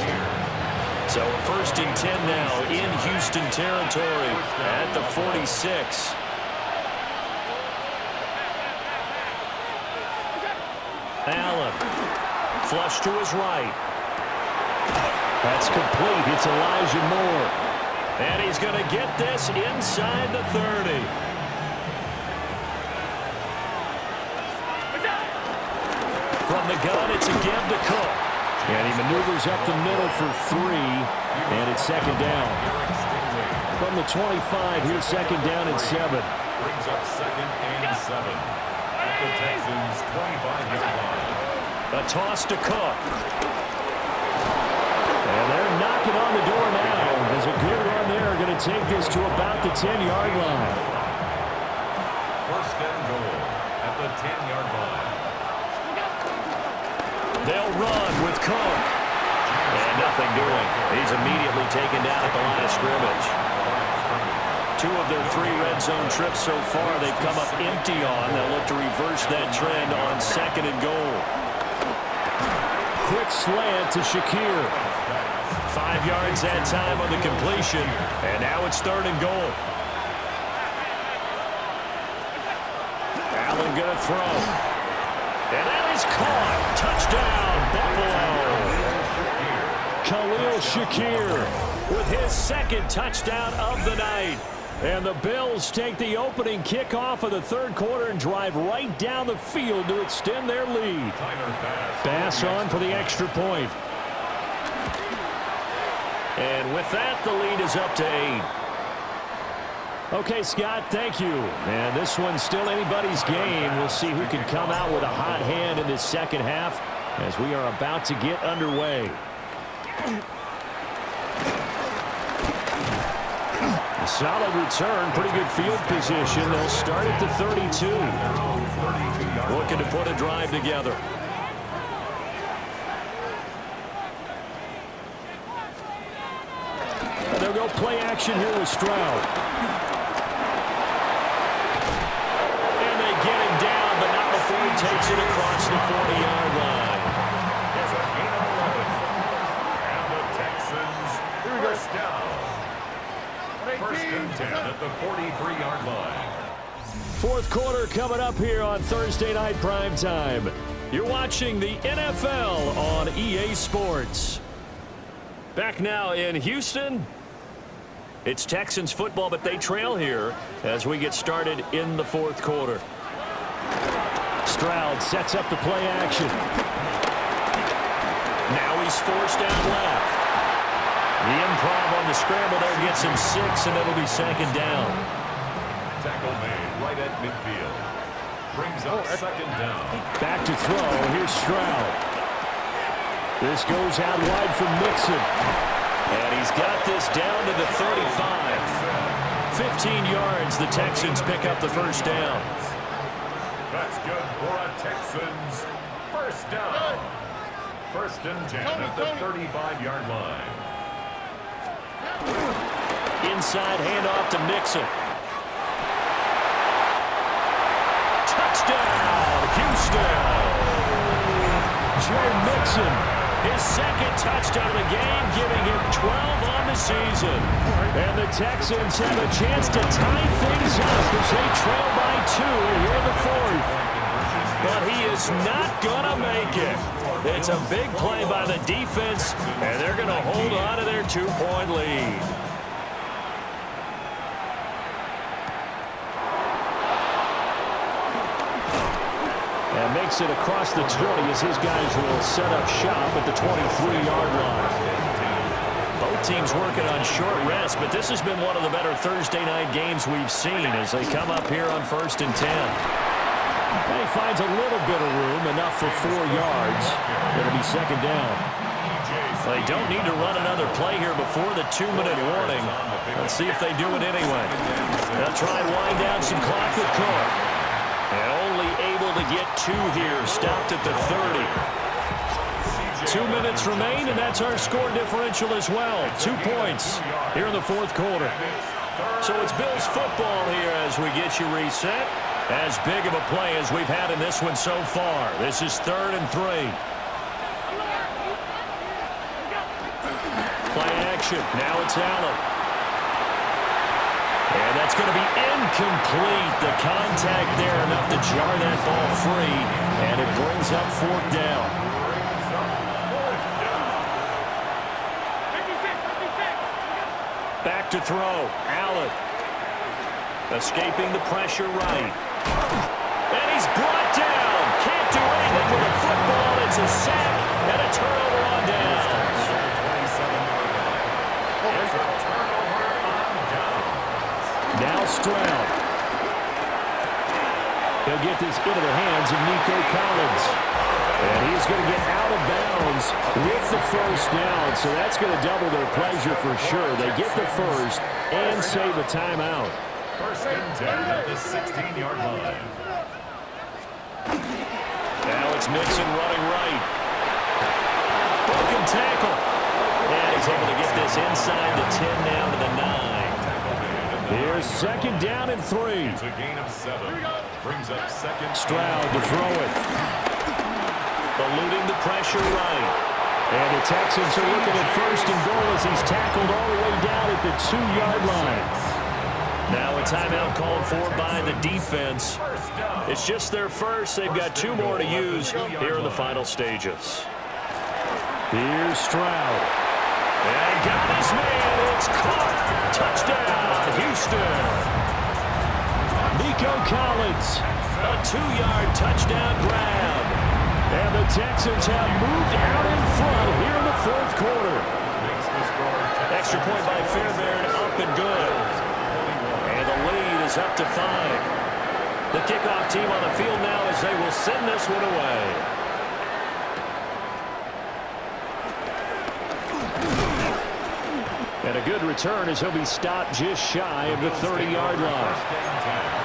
E: So 1st and 10 now in Houston territory at the 46. Allen, flush to his right. That's complete. It's Elijah Moore. And he's going to get this inside the 30. From the gun, it's a give to Cook. And he maneuvers up the middle for 3, and it's 2nd down. From the 25, here's 2nd down and 7.
B: Brings up 2nd and 7. At the Texans' 25-yard line.
E: A toss to Cook. And they're knocking on the door now. There's a good run there. Going to take this to about the 10-yard line.
B: 1st and goal at the 10-yard line.
E: They'll run with Cook. And nothing doing. He's immediately taken down at the line of scrimmage. 2 of their 3 red zone trips so far they've come up empty on. They'll look to reverse that trend on 2nd and goal. Quick slant to Shakir. 5 yards that time on the completion. And now it's 3rd and goal. Allen gonna throw. And that is caught. Touchdown, Buffalo. Khalil Shakir with his 2nd touchdown of the night. And the Bills take the opening kickoff of the 3rd quarter and drive right down the field to extend their lead. Bass on for the extra point. And with that, the lead is up to 8. Okay, Scott, thank you. And this one's still anybody's game. We'll see who can come out with a hot hand in this 2nd half as we are about to get underway. A solid return, pretty good field position. They'll start at the 32. Looking to put a drive together. They'll go play action here with Stroud. Takes it across the 40-yard line.
B: It's a gain of 11. And the Texans first down. 1st and 10 at the 43-yard line.
E: 4th quarter coming up here on Thursday Night Primetime. You're watching the NFL on EA Sports. Back now in Houston. It's Texans football, but they trail here as we get started in the 4th quarter. Stroud sets up the play action. Now he's forced down left. The improv on the scramble there gets him 6, and it'll be 2nd down.
B: Tackle made right at midfield. Brings up 2nd down.
E: Back to throw. Here's Stroud. This goes out wide for Mixon. And he's got this down to the 35. 15 yards. The Texans pick up the first down.
B: That's good for a Texans first down. First and 10 at the 35-yard line.
E: Inside handoff to Mixon. Touchdown, Houston. Joe Mixon, his second touchdown of the game, giving him 12 on the season. And the Texans have a chance to tie things up as they trail by 2 here in the fourth. But he is not going to make it. It's a big play by the defense, and they're going to hold on to their 2-point lead. And makes it across the 20 as his guys will set up shop at the 23-yard line. Both teams working on short rest, but this has been one of the better Thursday night games we've seen as they come up here on 1st and 10. And he finds a little bit of room, enough for 4 yards. It'll be second down. They don't need to run another play here before the 2-minute warning. Let's see if they do it anyway. They'll try and wind down some clock with Cook. And only able to get 2 here, stopped at the 30. 2 minutes remain, and that's our score differential as well. 2 points here in the fourth quarter. So it's Bills football here as we get you reset. As big of a play as we've had in this one so far. This is 3rd and 3. Play action. Now it's Allen. And that's going to be incomplete. The contact there enough to jar that ball free. And it brings up 4th down. Back to throw. Allen. Escaping the pressure right. And he's brought down. Can't do anything with a football. It's a sack and a turnover on downs. Now Stroud. He'll get this into the hands of Nico Collins. And he's going to get out of bounds with the first down. So that's going to double their pleasure for sure. They get the first and save a timeout.
B: 1st and 10 at the 16-yard line.
E: Now it's Mixon running right. Broken tackle. And he's able to get this inside the 10 down to the 9. Here's second down and 3.
B: It's a gain of 7. Brings up second.
E: Stroud to throw it. Eluding the pressure right. And the Texans are looking at 1st and goal as he's tackled all the way down at the 2-yard line. Now a timeout called for by the defense. It's just their first. They've got 2 more to use here in the final stages. Here's Stroud. And got his man. It's caught. Touchdown, Houston. Nico Collins. A 2-yard touchdown grab. And the Texans have moved out in front here in the fourth quarter. Extra point by Fairbairn, up and good. Is up to 5. The kickoff team on the field now as they will send this one away. And a good return as he'll be stopped just shy of the 30-yard line.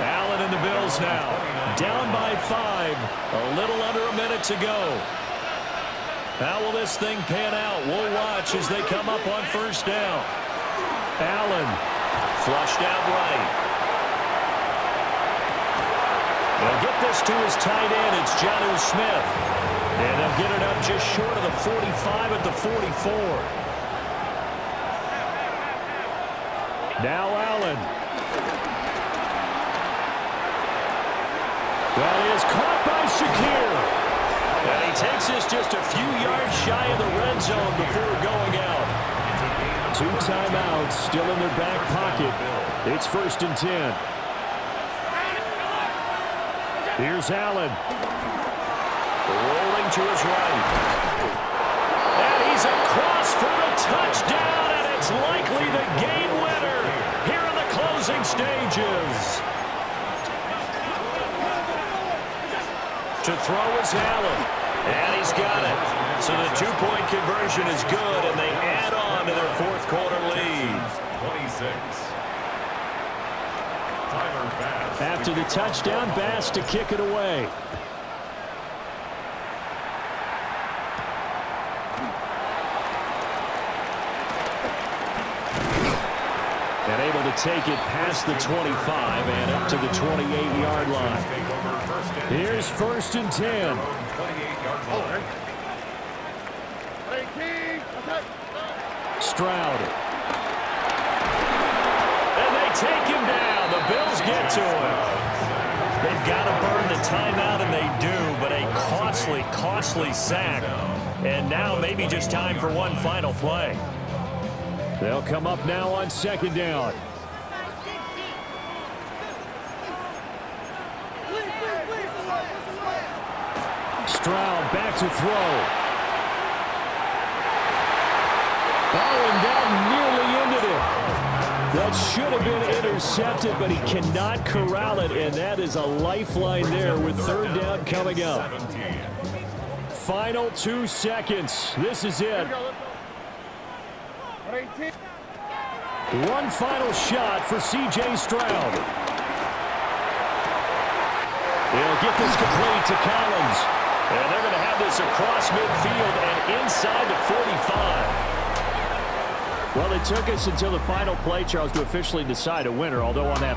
E: Allen and the Bills now down by 5. A little under a minute to go. How will this thing pan out? We'll watch as they come up on 1st down. Allen flushed out right. They'll get this to his tight end. It's Jonnu Smith. And they'll get it up just short of the 45 at the 44. Now Allen. That is caught by Shakir. And he takes this just a few yards shy of the red zone before going out. 2 timeouts still in their back pocket. It's 1st and 10. Here's Allen. Rolling to his right. And he's across for a touchdown, and it's likely the game winner here in the closing stages. To throw is Allen. And he's got it. So the 2-point conversion is good, and they add on to their fourth quarter lead.
B: 26.
E: After the touchdown, Bass to kick it away. And able to take it past the 25 and up to the 28-yard line. Here's 1st and 10. Stroud. And they take him down. The Bills get to him. They've got to burn the timeout, and they do, but a costly, costly sack. And now maybe just time for one final play. They'll come up now on 2nd down. Stroud back to throw. Oh, and that nearly ended it. That should have been intercepted, but he cannot corral it, and that is a lifeline there with 3rd down coming up. Final 2 seconds. This is it. One final shot for C.J. Stroud. They'll get this complete to Collins. And they're going to have this across midfield and inside the 45. Well, it took us until the final play, Charles, to officially decide a winner, although on that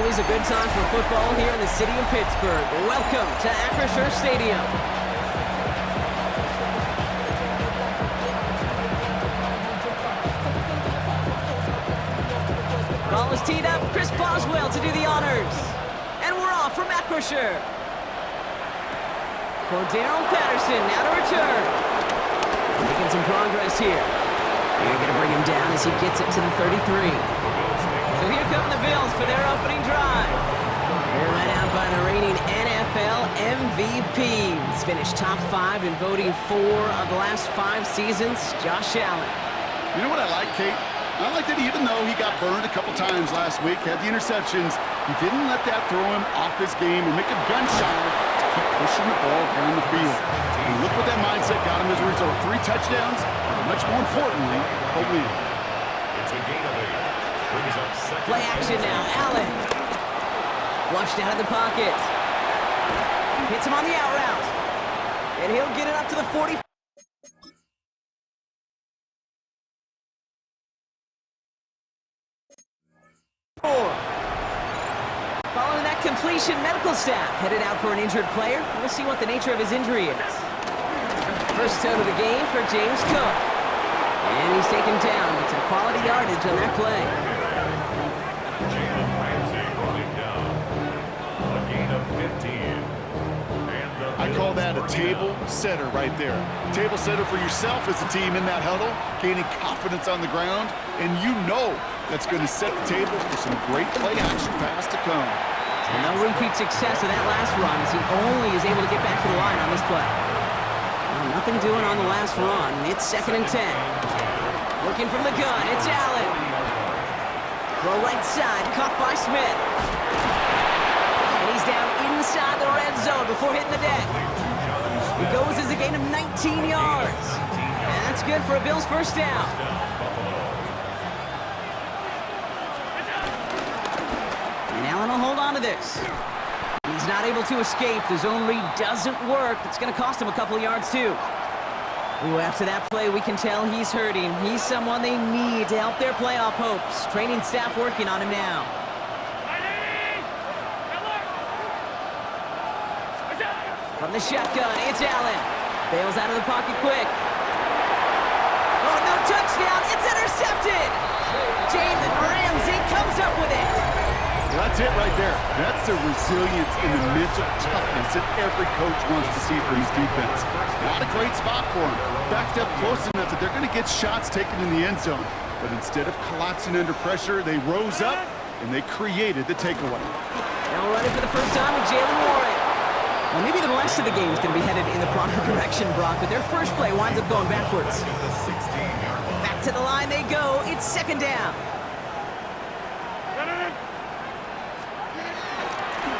G: Always a good time for football here in the city of Pittsburgh. Welcome to Acrisure Stadium. Ball is teed up. Chris Boswell to do the honors. And we're off from Acrisure. Cordero Patterson now to return. Making some progress here. They're going to bring him down as he gets it to the 33. So here come the Bills for their opening drive. They're led out by the reigning NFL MVP. He's finished top 5 in voting 4 of the last 5 seasons, Josh Allen.
H: You know what I like, Kate? I like that even though he got burned a couple times last week, had the interceptions, he didn't let that throw him off his game or make him gun-shy to keep pushing the ball down the field. And look what that mindset got him as a result. 3 touchdowns, and much more importantly, a win.
B: It's a gain of 8. Brings up second.
G: Play action now, Allen. Flushed out of the pocket. Hits him on the out route. And he'll get it up to the 40. Following that completion, medical staff headed out for an injured player. We'll see what the nature of his injury is. First out of the game for James Cook. And he's taken down with some quality yardage on that play.
B: Jalen Ramsey running down. A gain of 15.
H: I call that a table setter right there. Table setter for yourself as a team in that huddle, gaining confidence on the ground, and you know that's going to set the table for some great play action pass to come.
G: And no repeat success of that last run as he only is able to get back to the line on this play. Well, nothing doing on the last run. It's 2nd and 10. Looking from the gun, it's Allen. Throw right side, caught by Smith. And he's down inside the red zone before hitting the deck. He goes as a gain of 19 yards. And that's good for a Bills first down. And Allen will hold on to this. He's not able to escape. The zone read doesn't work. It's going to cost him a couple of yards, too. Ooh, after that play, we can tell he's hurting. He's someone they need to help their playoff hopes. Training staff working on him now. From the shotgun, it's Allen. Bails out of the pocket quick. Oh, no touchdown. It's intercepted. Jalen Ramsey comes up with it.
H: Well, that's it right there. That's the resilience and the mental toughness that every coach wants to see from his defense. Not a great spot for him. Backed up close enough that they're going to get shots taken in the end zone. But instead of collapsing under pressure, they rose up and they created the takeaway.
G: Now running for the first time with Jalen Warren. Well, maybe the rest of the game is going to be headed in the proper direction, Brock, but their first play winds up going backwards. Back to the line they go. It's 2nd down.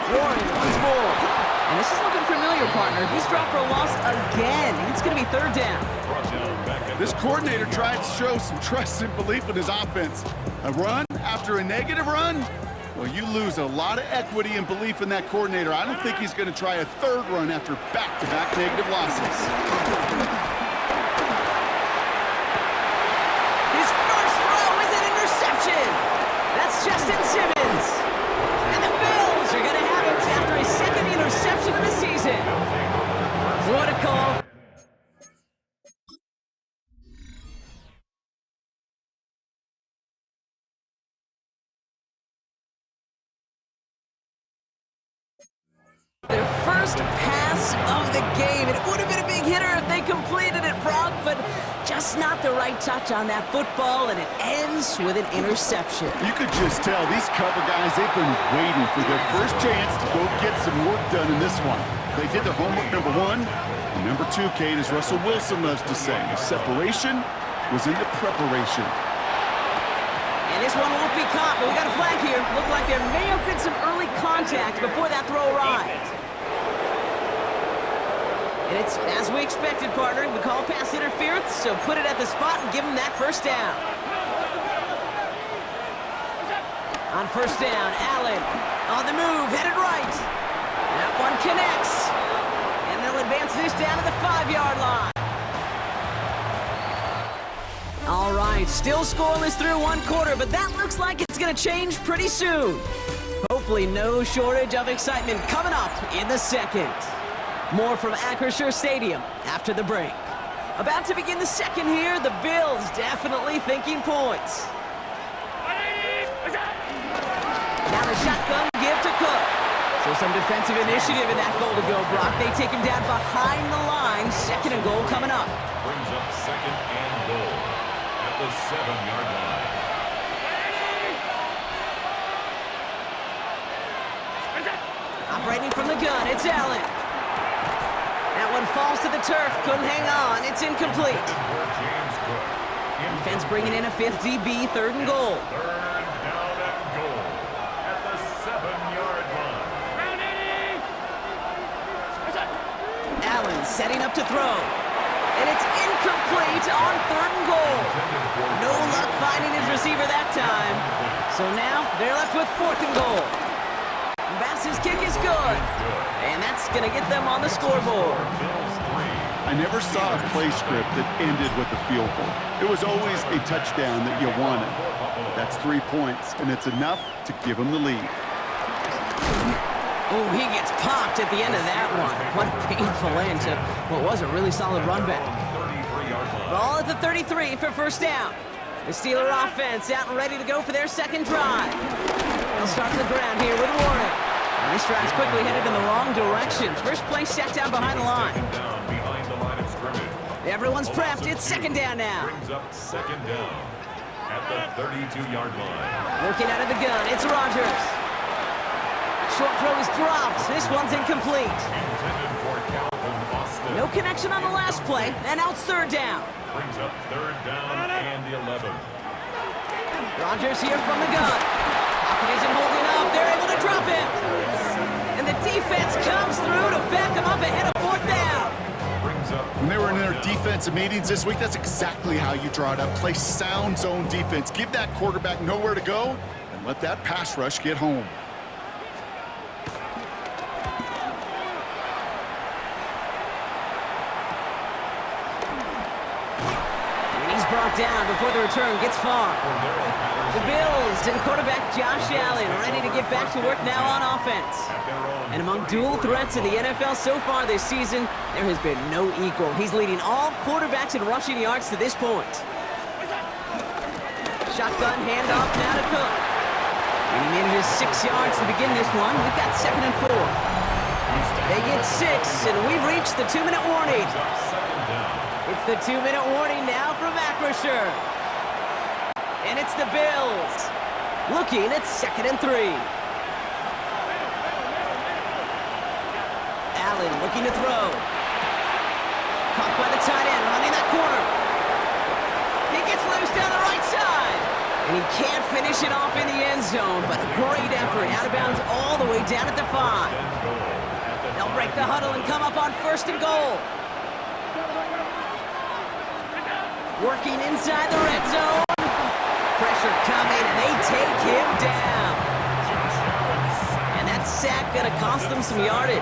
G: Warren once more. And this is looking familiar, partner. He's dropped for a loss again. It's going to be 3rd down.
H: This coordinator tried to show some trust and belief in his offense. A run after a negative run? Well, you lose a lot of equity and belief in that coordinator. I don't think he's going to try a 3rd run after back-to-back negative losses.
G: His first throw is an interception. That's Justin Simmons. And the Bills are going to have it after his 2nd interception of the season. What a call. Their first pass of the game. It would have been a big hitter if they completed it, Brock, but just not the right touch on that football, and it ends with an interception.
H: You could just tell these cover guys, they've been waiting for their first chance to go get some work done in this one. They did their homework, number 1. And number 2, Kate, as Russell Wilson loves to say, the separation was in the preparation.
G: And this one won't be caught, but we got a flag here. Looked like there may have been some early contact before that throw arrived. And it's as we expected, partner. We call pass interference, so put it at the spot and give him that first down. On first down, Allen on the move, headed right. That one connects. And they'll advance this down to the 5-yard line. All right, still scoreless through 1 quarter, but that looks like it's going to change pretty soon. Hope hopefully no shortage of excitement coming up in the second. More from Acrisure Stadium after the break. About to begin the second here, the Bills definitely thinking points. Now the shotgun give to Cook. So some defensive initiative in that goal to go, Brock. They take him down behind the line. Second and goal coming up.
B: Brings up second and goal at the 7-yard line.
G: Operating from the gun, it's Allen. That one falls to the turf, couldn't hang on, it's incomplete.
B: James Cook.
G: Defense bringing in a fifth DB, third and goal.
B: Third down and goal at the 7-yard line.
G: Allen setting up to throw. And it's incomplete on third and goal. No luck finding his receiver that time. So now they're left with fourth and goal. Bass's kick is good. And that's going to get them on the scoreboard.
H: I never saw a play script that ended with a field goal. It was always a touchdown that you wanted. That's 3 points, and it's enough to give them the lead.
G: Oh, he gets popped at the end of that one. What a painful end to what was a really solid run back. Ball at the 33 for first down. The Steeler offense out and ready to go for their second drive. They'll start to the ground here with Warren. And this drive's quickly headed in the wrong direction. First play set down behind the line. Everyone's prepped. It's second down now.
B: Brings up second down at the 32-yard line.
G: Working out of the gun. It's Rodgers. Short throw is dropped. This one's incomplete.
B: Intended for Calvin Austin.
G: No connection on the last play. And now it's third down.
B: Brings up third down and the 11.
G: Rodgers here from the gun. Pocket isn't holding up. They're able to drop him. And the defense comes through to back him up ahead of fourth down.
H: When they were in their defensive meetings this week, that's exactly how you draw it up. Play sound zone defense. Give that quarterback nowhere to go and let that pass rush get home.
G: Brought down before the return gets far. The Bills and quarterback Josh Allen ready to get back to work now on offense. And among dual threats in the NFL so far this season, there has been no equal. He's leading all quarterbacks in rushing yards to this point. Shotgun handoff now to Cook. And he manages 6 yards to begin this one. We've got second and 4. They get 6, and we've reached the 2-minute warning. It's the 2-minute warning now from Acrisure. And it's the Bills looking at second and 3. Allen looking to throw. Caught by the tight end, running that corner. He gets loose down the right side. And he can't finish it off in the end zone, but a great effort. Out of bounds all the way down at the 5. They'll break the huddle and come up on first and goal. Working inside the red zone. Pressure coming, and they take him down. And that sack going to cost them some yardage.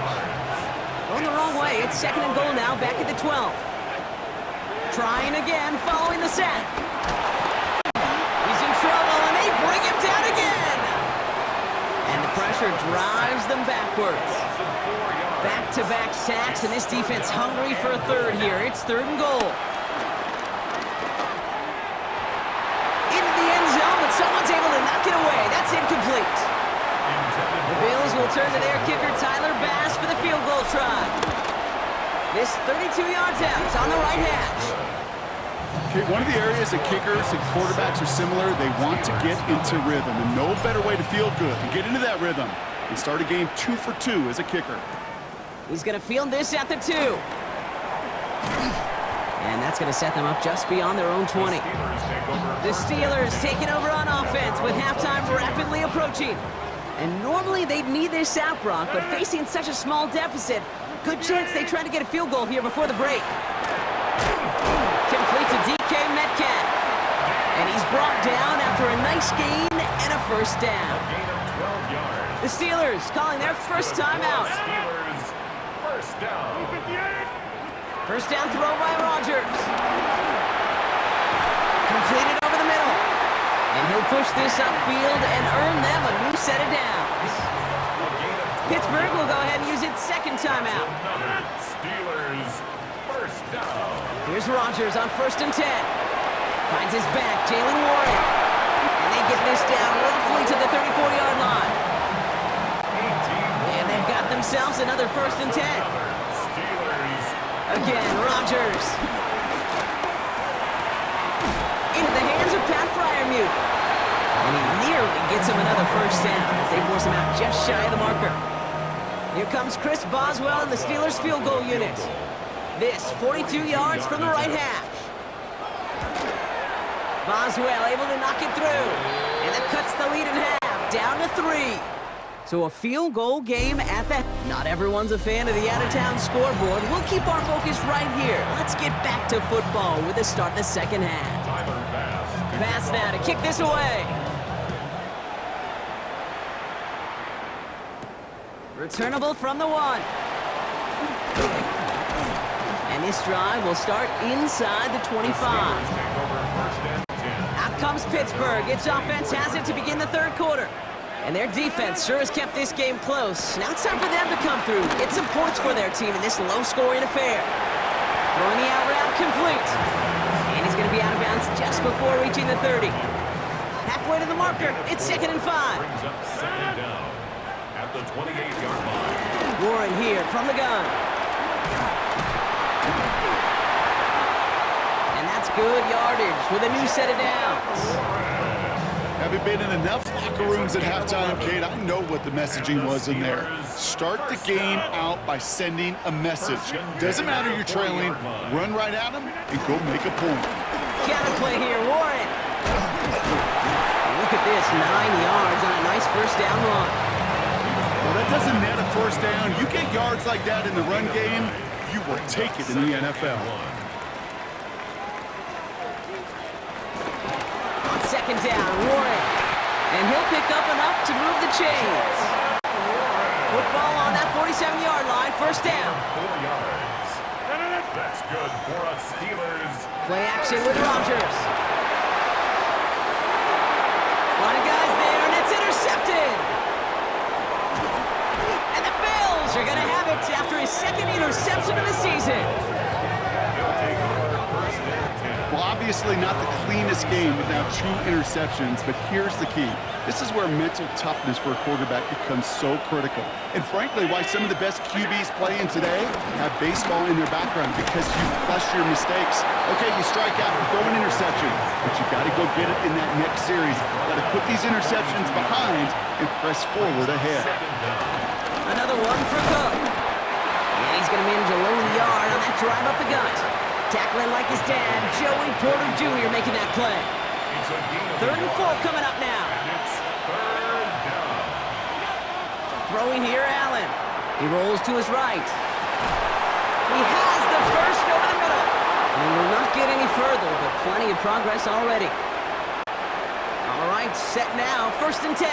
G: Going the wrong way. It's second and goal now, back at the 12. Trying again, following the sack. He's in trouble, and they bring him down again. And the pressure drives them backwards. Back-to-back sacks, and this defense hungry for a third here. It's third and goal. Someone's able to knock it away. That's incomplete. The Bills will turn to their kicker, Tyler Bass, for the field goal try. This 32 yards out on the right hash.
H: One of the areas that kickers and quarterbacks are similar, they want to get into rhythm. And no better way to feel good than get into that rhythm and start a game 2 for 2 as a kicker.
G: He's going to field this at the 2. And that's going to set them up just beyond their own 20. The Steelers taking over on offense with halftime rapidly approaching. And normally they'd need this out, Brock, but facing such a small deficit, good chance they try to get a field goal here before the break. Complete to DK Metcalf. And he's brought down after a nice gain and a first down. The Steelers calling their first timeout.
B: First down.
G: First down throw by Rodgers. Completed over the middle. And he'll push this upfield and earn them a new set of downs. Pittsburgh will go ahead and use its second timeout.
B: Another Steelers first down.
G: Here's Rodgers on 1st and 10. Finds his back, Jalen Warren. And they get this down roughly to the 34-yard line. And they've got themselves another 1st and 10.
B: Steelers.
G: Again, Rodgers. Into the hands of Pat Freiermuth. And he nearly gets him another 1st down as they force him out just shy of the marker. Here comes Chris Boswell in the Steelers field goal unit. This 42 yards from the right hash. Boswell able to knock it through. And that cuts the lead in half, down to 3. So a field goal game at that. Not everyone's a fan of the out-of-town scoreboard. We'll keep our focus right here. Let's get back to football with the start of the second half. Pass now to kick this away. Returnable from the 1. And this drive will start inside the 25. Out comes Pittsburgh. Its offense has it to begin the 3rd quarter. And their defense sure has kept this game close. Now it's time for them to come through, get some points for their team in this low-scoring affair. Throwing the out route complete. And he's going to be out of bounds just before reaching the 30. Halfway to the marker, it's 2nd and 5.
B: Brings up 2nd down at the 28-yard line.
G: Warren here from the gun. And that's good yardage with a new set of downs.
H: Having been in enough locker rooms at halftime, Kate, I know what the messaging was in there. Start the game out by sending a message. Doesn't matter you're trailing, run right at them and go make a point.
G: Got a play here, Warren. And look at this, 9 yards on a nice 1st down run.
H: Well, that doesn't net a 1st down. You get yards like that in the run game, you will take it in the NFL.
G: 2nd down, Warren. And he'll pick up enough to move the chains. Football on that 47-yard line, 1st down.
B: 4 yards. That's good for us Steelers.
G: Play action with Rodgers. A lot of guys there, and it's intercepted. And the Bills are going to have it after his 2nd interception of the season.
H: Well, obviously not the cleanest game with now 2 interceptions, but here's the key. This is where mental toughness for a quarterback becomes so critical. And frankly, why some of the best QBs playing today have baseball in their background, because you flush your mistakes. Okay, you strike out, you throw an interception, but you got to go get it in that next series. Got to put these interceptions behind and press forward ahead.
G: Another one for Cook. And he's going to manage a lone yard on that drive up the gut. Tackling like his dad, Joey Porter Jr. making that play. 3rd and 4 coming up now. Throwing here, Allen. He rolls to his right. He has the 1st over the middle. And he will not get any further, but plenty of progress already. All right, set now, 1st and 10.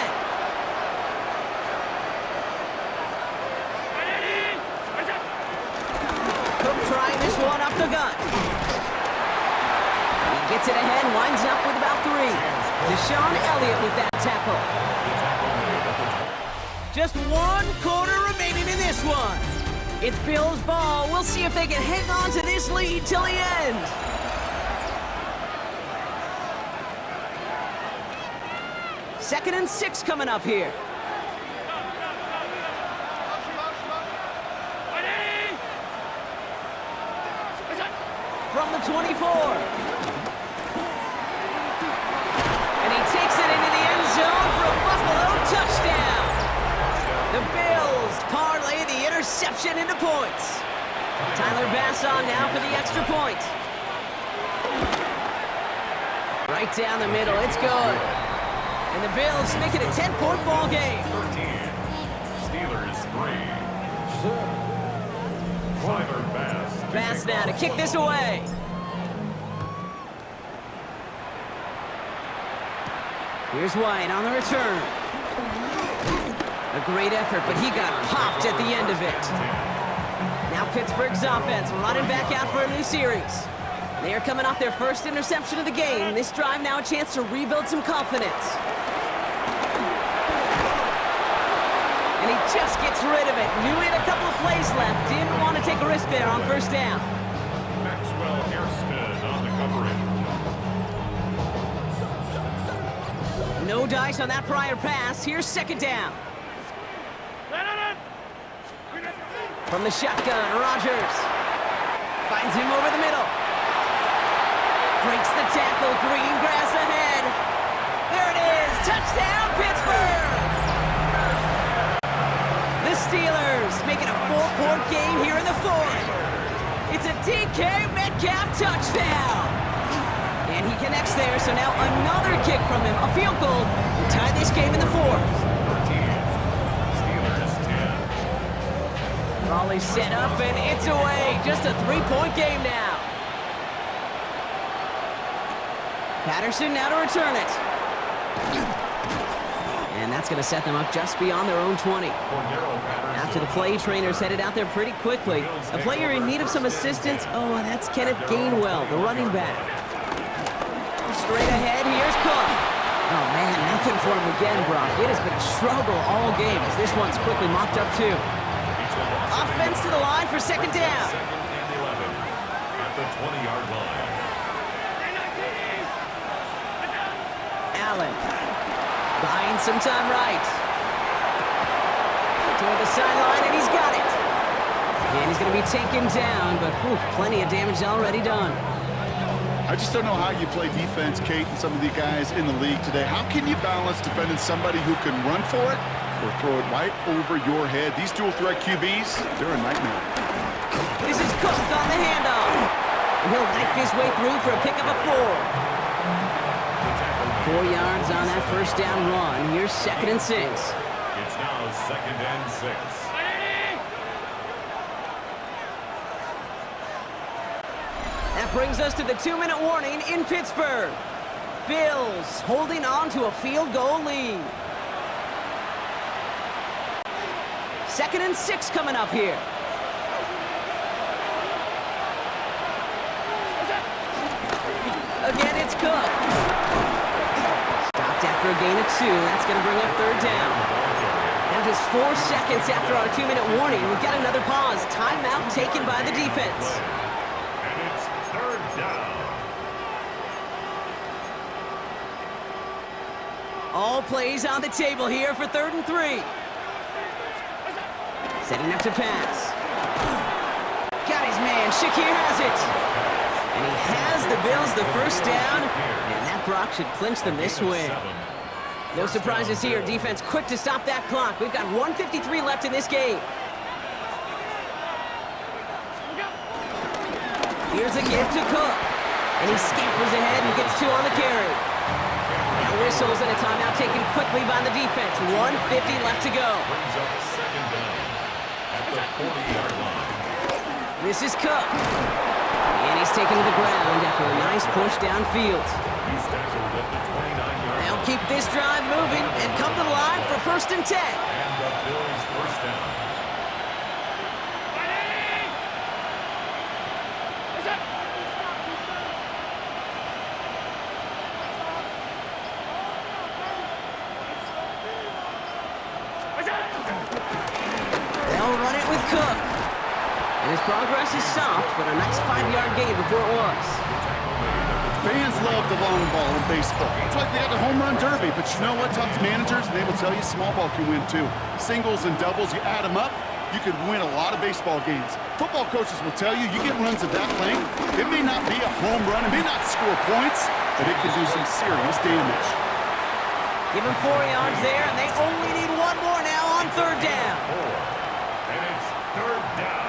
G: Cook trying this one up the gut. He gets it ahead, winds up with about 3. Deshaun Elliott with that tackle. Just 1 quarter remaining in this one. It's Bills ball. We'll see if they can hang on to this lead till the end. Second and 6 coming up here. From the 24. And he takes it into the end zone for a Buffalo touchdown. The Bills parlay the interception into points. Tyler Bass on now for the extra point. Right down the middle, it's good. And the Bills make it a 10-point ball game.
B: 13. Steelers 3. Tyler Bass.
G: Bass now to kick this away. Here's White on the return. A great effort, but he got popped at the end of it. Now Pittsburgh's offense running back out for a new series. They are coming off their 1st interception of the game. This drive now a chance to rebuild some confidence. And he just gets rid of it. Knew he had a couple of plays left. Didn't want to take a risk there on first down.
B: Maxwell Hairston on the coverage.
G: No dice on that prior pass. Here's second down. From the shotgun, Rodgers finds him over the middle. Breaks the tackle, green grass ahead. There it is, touchdown Pittsburgh! The Steelers make it a 4-point game here in the fourth. It's a DK Metcalf touchdown. And he connects there, so now another kick from him, a field goal, to tie this game in the fourth. Volley set up, and it's away. Just a 3-point game now. Patterson now to return it. And that's going to set them up just beyond their own 20. After the play, trainers headed out there pretty quickly. A player in need of some assistance, oh, that's Kenneth Gainwell, the running back. Straight ahead, here's Cook. Oh, man, nothing for him again, Brock. It has been a struggle all game as this one's quickly mopped up, too. Offense to the line for second down.
B: Second and 11 at the 20-yard line.
G: Allen buying some time right. Toward the sideline, and he's got it. And he's going to be taken down, but plenty of damage already done.
H: I just don't know how you play defense, Kate, and some of the guys in the league today. How can you balance defending somebody who can run for it or throw it right over your head? These dual-threat QBs, they're a nightmare.
G: This is Cook on the handoff. And he'll knife his way through for a pickup of 4. 4 yards on that first down run. Here's second and 6.
B: It's now second and 6.
G: That brings us to the 2-minute warning in Pittsburgh. Bills holding on to a field goal lead. Second and 6 coming up here. Again, it's Cook. Stopped after a gain of 2. That's going to bring up third down. Now just 4 seconds after our 2-minute warning, we've got another pause. Timeout taken by the defense.
B: And it's third down.
G: All plays on the table here for 3rd and 3. Setting up to pass. Got his man. Shakir has it. And he has the Bills the first down. And that Brock should clinch them this win. No surprises here. Defense quick to stop that clock. We've got 1:53 left in this game. Here's a give to Cook. And he scampers ahead and gets 2 on the carry. Now whistles and a timeout taken quickly by the defense. 1:50 left to go.
B: Brings up second down at the 40-yard line.
G: This is Cook. And he's taken to the ground after a nice push downfield.
B: He's tackled at the 29-yard line.
G: They'll keep this drive moving and come to the line for 1st and 10.
B: And the Bills first down.
G: They'll run it with Cook. And his progress is stopped, but a nice 5-yard gain before it was.
H: Fans love the long ball in baseball. It's like they got the home run derby, but you know what? Talk to managers, and they will tell you small ball can win too. Singles and doubles, you add them up, you could win a lot of baseball games. Football coaches will tell you, you get runs at that length, it may not be a home run, it may not score points, but it can do some serious damage.
G: Give him 4 yards there, and they only need 1 more now on 3rd down.
B: And it's third down.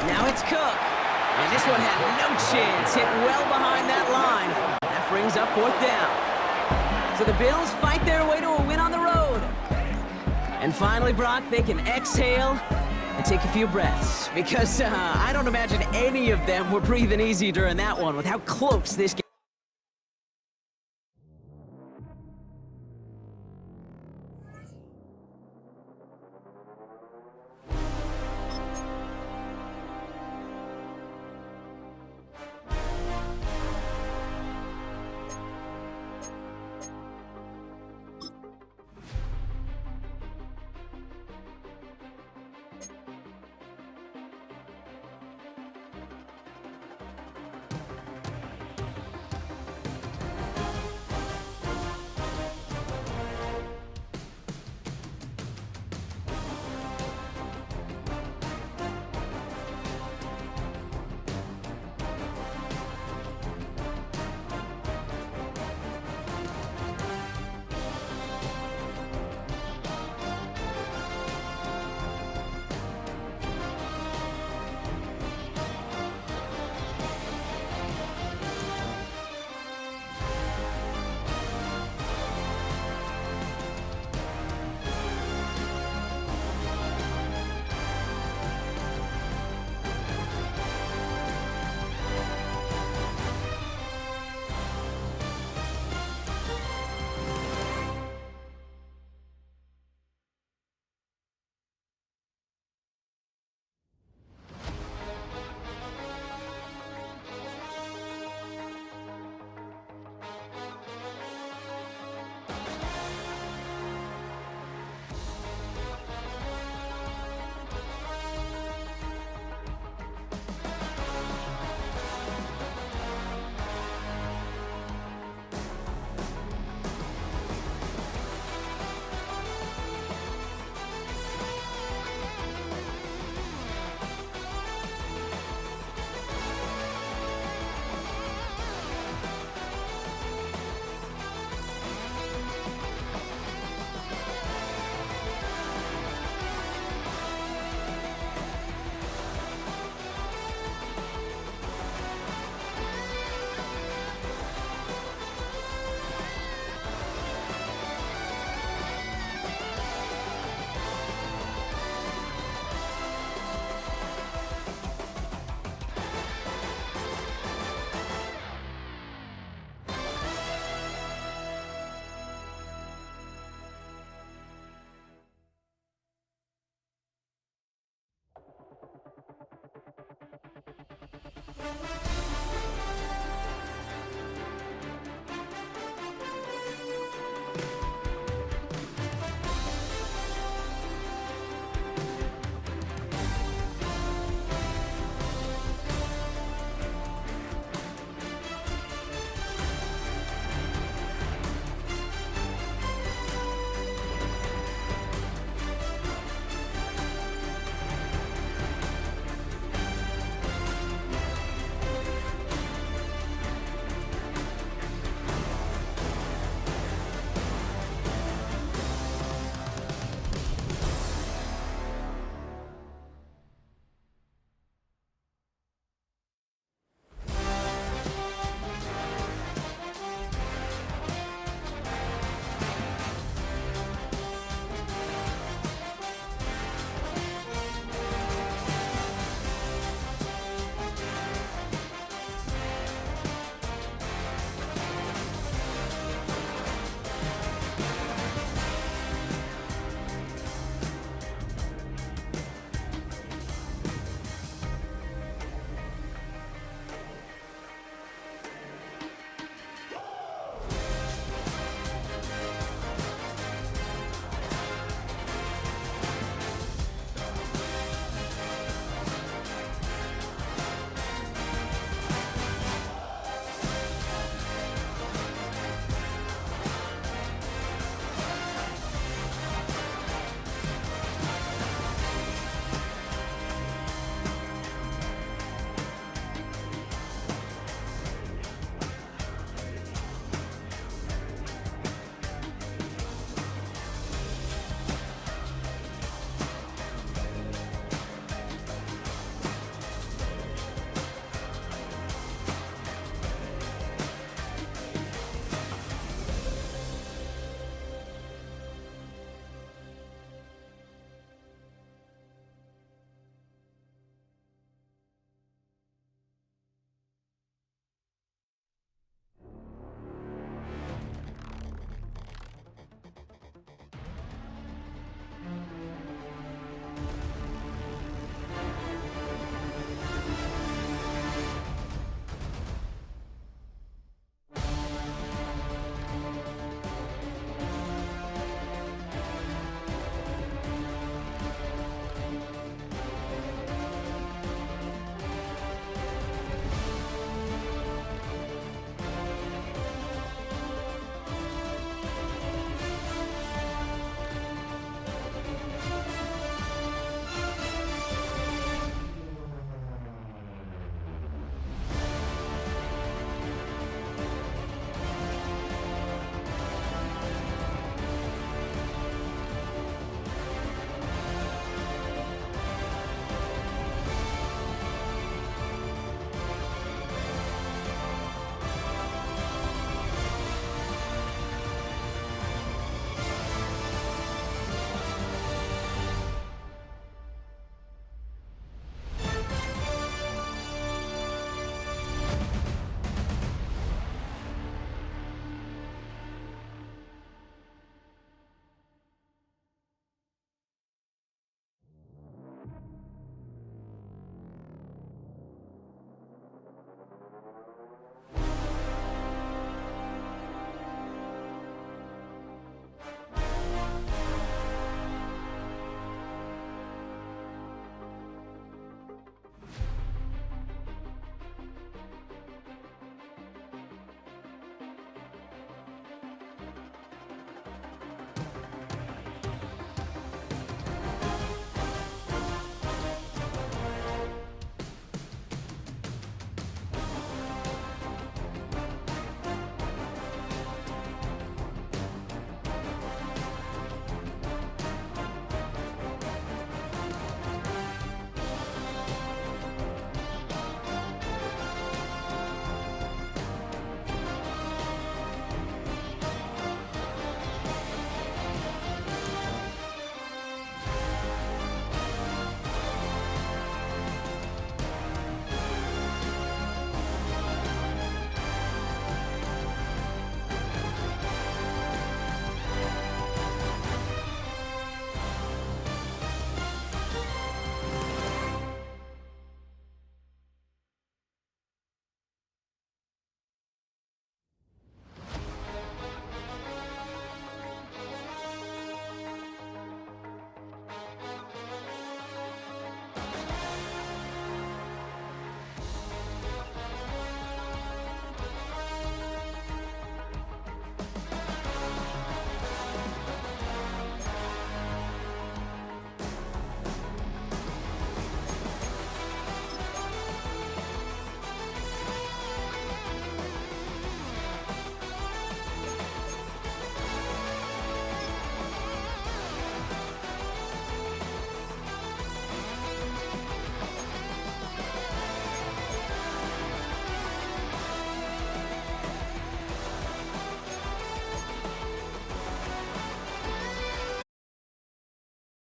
G: Now it's Cook. And this one had no chance. Hit well behind that line. That brings up 4th down. So the Bills fight their way to a win on the road. And finally, Brock, they can exhale and take a few breaths. Because I don't imagine any of them were breathing easy during that one with how close this game